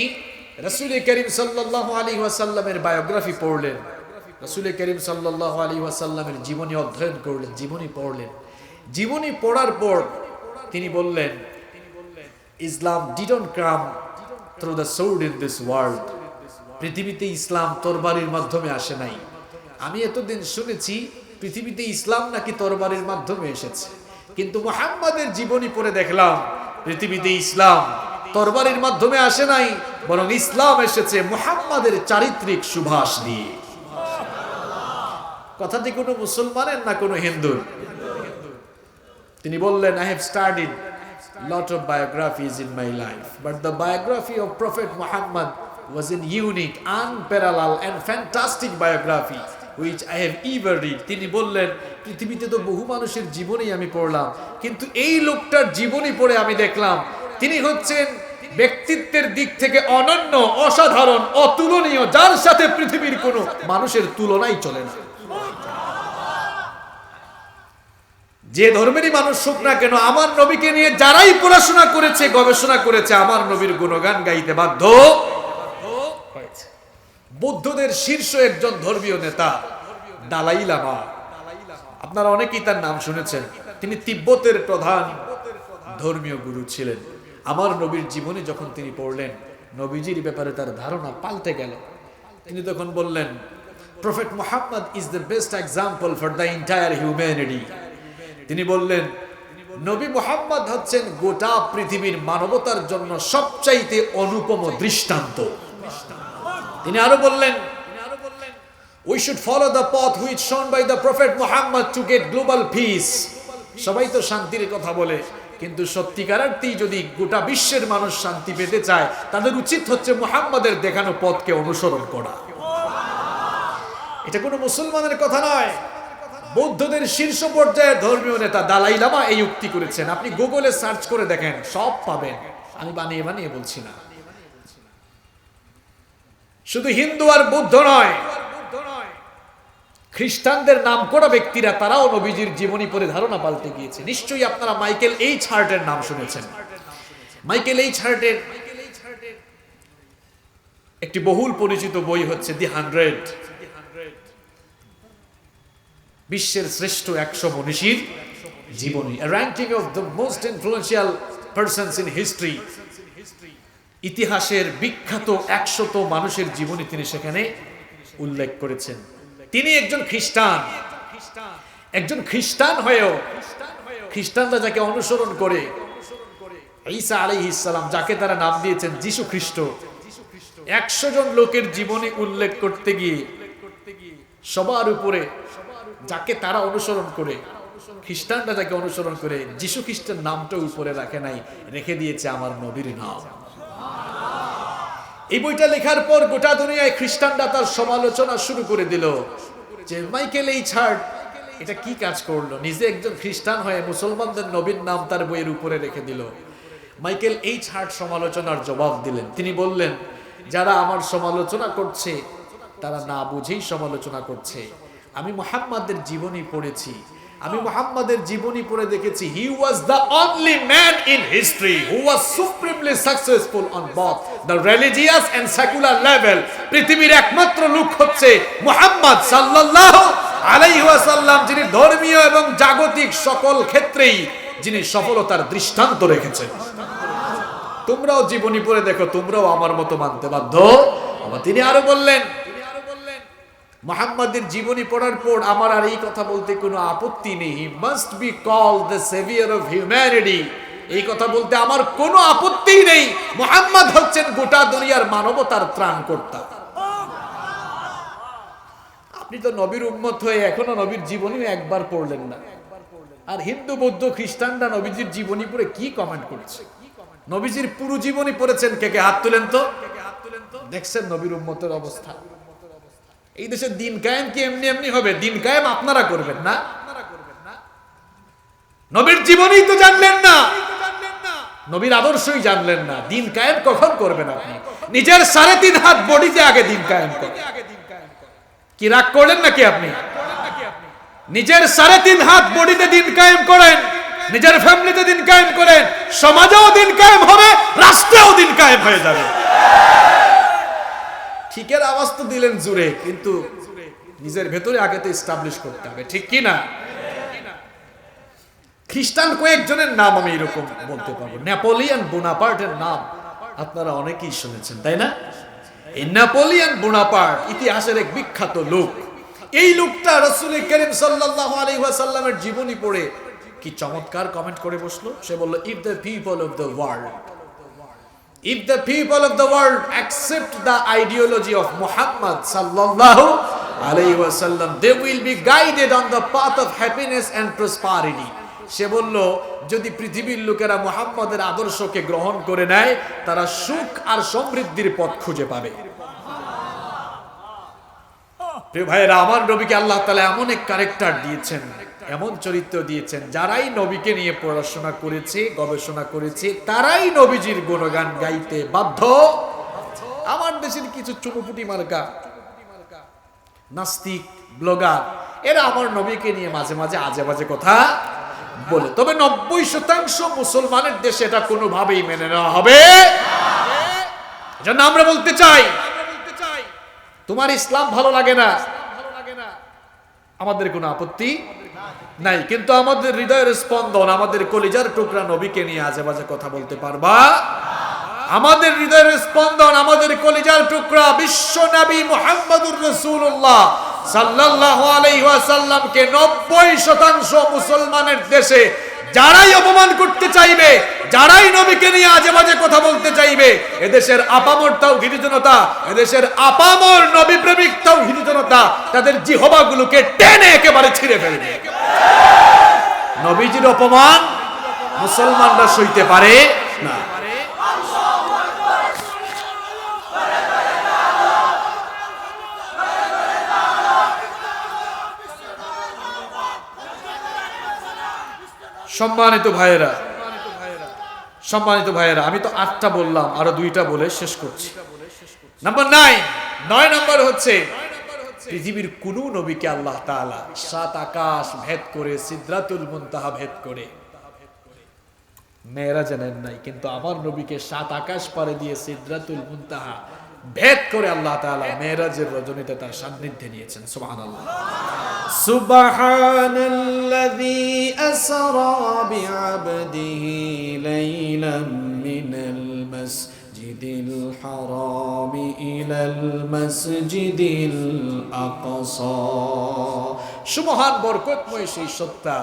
রাসূল করিম সাল্লাল্লাহু আলাইহি ওয়াসাল্লামের বায়োগ্রাফি পড়লেন, রাসূল করিম সাল্লাল্লাহু আলাইহি ওয়াসাল্লামের জীবনী অধ্যয়ন করলেন, জীবনী পড়লেন। জীবনী পড়ার পর তিনি বললেন, ইসলাম didn't come through the sword in this world. পৃথিবীতে ইসলাম তরবারির মাধ্যমে আসে নাই। আমি এতদিন শুনেছি পৃথিবীতে ইসলাম নাকি তরবারির মাধ্যমে এসেছে, কিন্তু মুহাম্মাদের জীবনী পড়ে দেখলাম পৃথিবীতে ইসলাম তরবারির মাধ্যমে আসে নাই, বরং ইসলাম এসেছে মুহাম্মাদের চারিত্রিক সুভাষ দিয়ে। কথাটি কোনো মুসলমানের না কোনো হিন্দুর? তিনি বললেন, I have studied lot of biographies in my life, but the biography of Prophet Muhammad was an unique, unparalleled and fantastic biography which I have ever read. তিনি বললেন, পৃথিবীতে তো বহু মানুষের জীবনী আমি পড়লাম, কিন্তু এই লোকটার জীবনী পড়ে আমি দেখলাম তিনি হচ্ছেন ব্যক্তিত্বের দিক থেকে অনন্য, অসাধারণ, অতুলনীয়, যার সাথে পৃথিবীর কোনো মানুষের তুলনাই চলে না। যে ধর্মেরই মানুষ হোক না কেন, আমার নবীকে নিয়ে যারাই পড়াশোনা করেছে, গবেষণা করেছে, আমার নবীর গুণগান গাইতে বাধ্য হয়েছে। বৌদ্ধদের শীর্ষ একজন ধর্মীয় নেতা দালাই লামা, আপনারা অনেকেই তার নাম শুনেছেন। তিনি তিব্বতের প্রধান ধর্মীয় গুরু ছিলেন। আমার নবীর জীবনী যখন তিনি পড়লেন, নবীজির ব্যাপারে তার ধারণা পাল্টে গেল। তিনি তখন বললেন, prophet Muhammad is the best example for the entire humanity. তিনি বললেন, নবী মুহাম্মদ হচ্ছেন গোটা পৃথিবীর মানবতার জন্য সবচাইতে অনুপম দৃষ্টান্ত। তিনি আরো বললেন, we should follow the path which shown by the prophet Muhammad to get global peace. সবাই তো শান্তির কথা বলে, কিন্তু সত্যিকার অর্থেই যদি গোটা বিশ্বের মানুষ শান্তি পেতে চায়, তাদের উচিত হচ্ছে মুহাম্মাদের দেখানো পথকে অনুসরণ করা। এটা কোনো মুসলমানের কথা নয়, বৌদ্ধদের শীর্ষ পর্যায়ের ধর্মীয় নেতা দালাই লামা এই উক্তি করেছেন। আপনি গুগলে সার্চ করে দেখেন, সব পাবেন। আমি বানিয়ে বানিয়ে বলছি না। শুধু হিন্দু আর বৌদ্ধ নয়, খ্রিস্টানদের নামকরা ব্যক্তিরা, তারাও নবীজির জীবনী পড়ে ধারণা পাল্টে গিয়েছে। নিশ্চয়ই আপনারা মাইকেল এইচ হার্টের নাম শুনেছেন। মাইকেল এইচ হার্টের একটি বহুল পরিচিত বই হচ্ছে দি 100। বিশ্বের শ্রেষ্ঠ 100 মনীষীর জীবনী, ranking of the most influential persons in history. ইতিহাসের বিখ্যাত 100 মানুষের জীবনী তিনি সেখানে উল্লেখ করেছেন। তিনি একজন খ্রিস্টান, একজন খ্রিস্টান হয়েও খ্রিস্টানরা যাকে অনুসরণ করে, ঈসা আলাইহিস সালাম যাকে তারা নাম দিয়েছেন যীশু খ্রিস্ট, 100 জন লোকের জীবনী উল্লেখ করতে গিয়ে সবার উপরে যাকে তারা অনুসরণ করে, খ্রিস্টানরা যাকে অনুসরণ করে, যীশু খ্রিস্টের নামটা উপরে রাখে নাই, রেখে দিয়েছে আমার নবীর নাম। এই বইটা লেখার পর গোটা দুনিয়ায় খ্রিস্টানরা তার সমালোচনা শুরু করে দিল যে মাইকেল এইচ হার্ট এটা কি কাজ করলো, নিজে একজন খ্রিস্টান হয়ে মুসলমানদের নবীর নাম তার বইয়ের উপরে রেখে দিল। মাইকেল এইচ হার্ট সমালোচনার জবাব দিলেন। তিনি বললেন, যারা আমার সমালোচনা করছে তারা না বুঝেই সমালোচনা করছে। আমি মুহাম্মাদের জীবনী পড়েছি, আমি মুহাম্মাদের জীবনী পড়ে দেখেছি, he was the only man in history who was supremely successful on both the religious and secular level. পৃথিবীর একমাত্র লোক হচ্ছে মুহাম্মদ সাল্লাল্লাহু আলাইহি ওয়াসাল্লাম, যিনি ধর্মীয় এবং জাগতিক সকল ক্ষেত্রেই যিনি সফলতার দৃষ্টান্ত রেখেছেন। তোমরাও জীবনী পড়ে দেখো, তোমরাও আমার মতো মানতে বাধ্য। তিনি আরো বললেন, মুহাম্মাদের জীবনী পড়ার পর আমার আর এই কথা বলতে কোনো আপত্তি নেই, he must be called the saviour of humanity. এই কথা বলতে আমার কোনো আপত্তি নেই, মুহাম্মদ হচ্ছেন গোটা দুনিয়ার মানবতার ত্রাণকর্তা। আপনি তো নবীর উম্মত হয়ে এখনো নবীর জীবনীও একবার পড়লেন না, আর হিন্দু বৌদ্ধ খ্রিস্টানরা নবীজির জীবনী পড়ে কি কমেন্ট করছে? নবীজির পুরো জীবনী পড়েছেন কে কে? হাত তুলেন তো। দেখছেন নবীর উম্মতের অবস্থা। এই দেশে দিন কায়েম কি এমনি এমনি হবে? দিন কায়েম আপনারা করবেন না, নবীর জীবনী তো জানলেন না, নবীর আদর্শই জানলেন না, দিন কায়েম কখন করবেন? আপনি নিজের 3.5 হাত বডিতে আগে দিন কায়েম করেন। কি রাগ করলেন নাকি আপনি? নিজের 3.5 হাত বডিতে দিন কায়েম করেন, নিজের ফ্যামিলিতে দিন কায়েম করেন, সমাজেও দিন কায়েম হবে, রাষ্ট্রেও দিন কায়েম হয়ে যাবে। ঠিকের আওয়াজ তো দিলেন জুড়ে, কিন্তু নিজের ভেতরে আগে তো এস্টাবলিশ করতে হবে, ঠিক কি না? খ্রিস্টান কয়েকজনের নাম আমি এরকম বলতে পারবো। নেপোলিয়ন বোনাপার্টের নাম আপনারা অনেকেই শুনেছেন, তাই না? এই নেপোলিয়ন বোনাপার্ট ইতিহাসের এক বিখ্যাত লোক। এই লোকটা রাসূল করিম সাল্লাল্লাহু আলাইহি ওয়াসাল্লামের জীবনী পড়ে কি চমৎকার কমেন্ট করে বসলো। সে বলল, if the people of the world, if the people of the world accept the ideology of Muhammad sallallahu alayhi wasallam, they will be guided on the path of happiness and prosperity. সে বলল, যদি পৃথিবীর লোকেরা মুহাম্মাদের আদর্শকে গ্রহণ করে নেয়, তারা সুখ আর সমৃদ্ধির পথ খুঁজে পাবে। প্রিয় ভাইরা, আমার নবীকে আল্লাহ তাআলা এমন এক ক্যারেক্টার দিয়েছেন, এমন চরিত্র দিয়েছেন, যারাই নবীকে নিয়ে পড়াশোনা করেছে, গবেষণা করেছে, তারাই নবীজির গুণগান গাইতে বাধ্য। আমার দেশের কিছু চুনুপুটি মার্কা নাস্তিক ব্লগার, এরা আমার নবীকে নিয়ে মাঝে মাঝে আজে বাজে কথা বলে, তবে 90% মুসলমানের দেশে এটা কোনোভাবেই মেনে নেওয়া হবে না। এজন্য আমরা বলতে চাই, তোমার ইসলাম ভালো লাগে না, আমাদের কোনো আপত্তি নাই, কিন্তু আমাদের হৃদয়ের স্পন্দন, আমাদের কলিজার টুকরা নবীকে নিয়ে আজে বাজে কথা বলতে পারবা? আমাদের হৃদয়ের স্পন্দন, আমাদের কলিজার টুকরা বিশ্ব নবী মুহাম্মদুর রাসূলুল্লাহ সাল্লাল্লাহু আলাইহি ওয়াসাল্লামকে 90% মুসলমানের দেশে যারাই অপমান করতে চাইবে, যারাই নবীকে নিয়ে আজে বাজে কথা বলতে চাইবে, এদেশের আপামর তাওহীদি জনতা, এদেশের আপামর নবী প্রেমিক তাওহীদি জনতা তাদের জিহ্বাগুলোকে টেনে একেবারে ছিঁড়ে ফেলবে। নবীজির অপমান মুসলমানরা সইতে পারে না। সম্মানিত ভাইয়েরা, সম্মানিত ভাইয়েরা, আমি তো 8টা বললাম, আরো 2টা বলে শেষ করছি। নাম্বার 9 নাম্বার হচ্ছে, পৃথিবীর কোন নবীকে আল্লাহ তাআলা 7 আকাশ ভেদ করে, সিদরাতুল মুনতাহা ভেদ করে মেরাজে নেন নাই, কিন্তু আমার নবীকে 7 আকাশ পাড়ে দিয়ে সিদরাতুল মুনতাহা ভেদ করে আল্লাহ তাআলা মেরাজের রজনীতে তার সান্নিধ্যে নিয়েছেন। সুবহানাল্লাহ। সুবহানাল্লাযী আসরা বিআবদিহি লাইলাম মিনাল মাসজিদিল হারাম ইলাল মাসজিদিল আকসা। সুমহান বরকতময় সেই সত্তা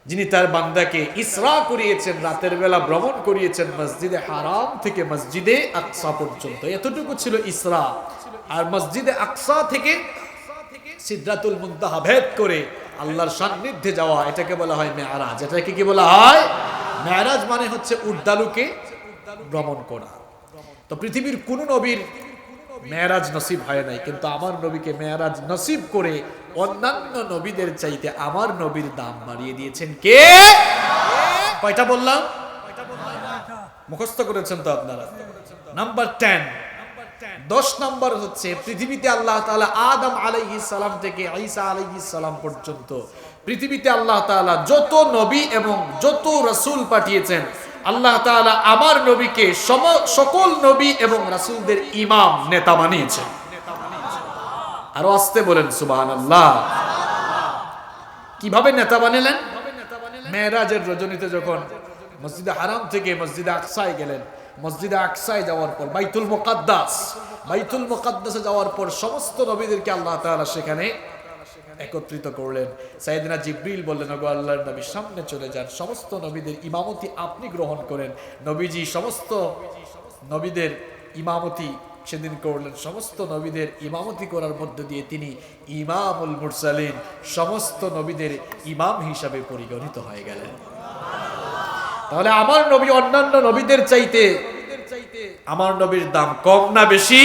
যিনি তার বান্দাকে ইসরা করিয়েছেন, রাতের বেলা ভ্রমণ করিয়েছেন মসজিদে হারাম থেকে মসজিদে আকসা পর্যন্ত। এতটুকু ছিল ইসরা। আর মসজিদে আকসা থেকে সিদরাতুল মুনতাহা ভেদ করে আল্লাহর সান্নিধ্যে যাওয়া, এটাকে বলা হয় মেরাজ। এটাকে কি বলা হয়? মেরাজ মানে হচ্ছে উর্দালুকে ভ্রমণ করা। তো পৃথিবীর কোন নবীর মেরাজ নসিব হয় নাই, কিন্তু আমার নবীকে মেরাজ নসিব করে অন্যান্য নবীদের চাইতে আমার নবীর দাম বাড়িয়ে দিয়েছেন কে? কয়টা বললাম? মুখস্থ করেছেন তো আপনারা? নাম্বার 10, 10 নম্বর হচ্ছে পৃথিবীতে আল্লাহ তাআলা আদম আলাইহিস সালাম থেকে ঈসা আলাইহিস সালাম পর্যন্ত পৃথিবীতে আল্লাহ তাআলা যত নবী এবং যত রাসূল পাঠিয়েছেন, আল্লাহ তাআলা আমার নবীকে সকল নবী এবং রাসূলদের ইমাম, নেতা বানিয়েছেন। আরো আস্তে বলেন সুবহানাল্লাহ। কিভাবে নেতা বানালেন? মেরাজের রজনীতে যখন মসজিদে হারাম থেকে মসজিদে আকসায় গেলেন, মসজিদে আকসায় যাওয়ার পর বাইতুল মুকাদ্দাসে যাওয়ার পর সমস্ত নবীদেরকে আল্লাহ তাআলা সেখানে একত্রিত করলেন। সাইয়েদনা জিবরিল বললেন, ওগো আল্লাহর নবী, সামনে চলে যান, সমস্ত নবীদের ইমামতি আপনি গ্রহণ করেন। নবীজি সমস্ত নবীদের ইমামতি সেদিন করলেন। সমস্ত নবীদের ইমামতি করার মধ্য দিয়ে তিনি ইমামুল মুরসালিন, সমস্ত নবীদের ইমাম হিসাবে পরিগণিত হয়ে গেলেন। তাহলে আমার নবী অন্যান্য নবীদের চাইতে আমার নবীর দাম কম না বেশি?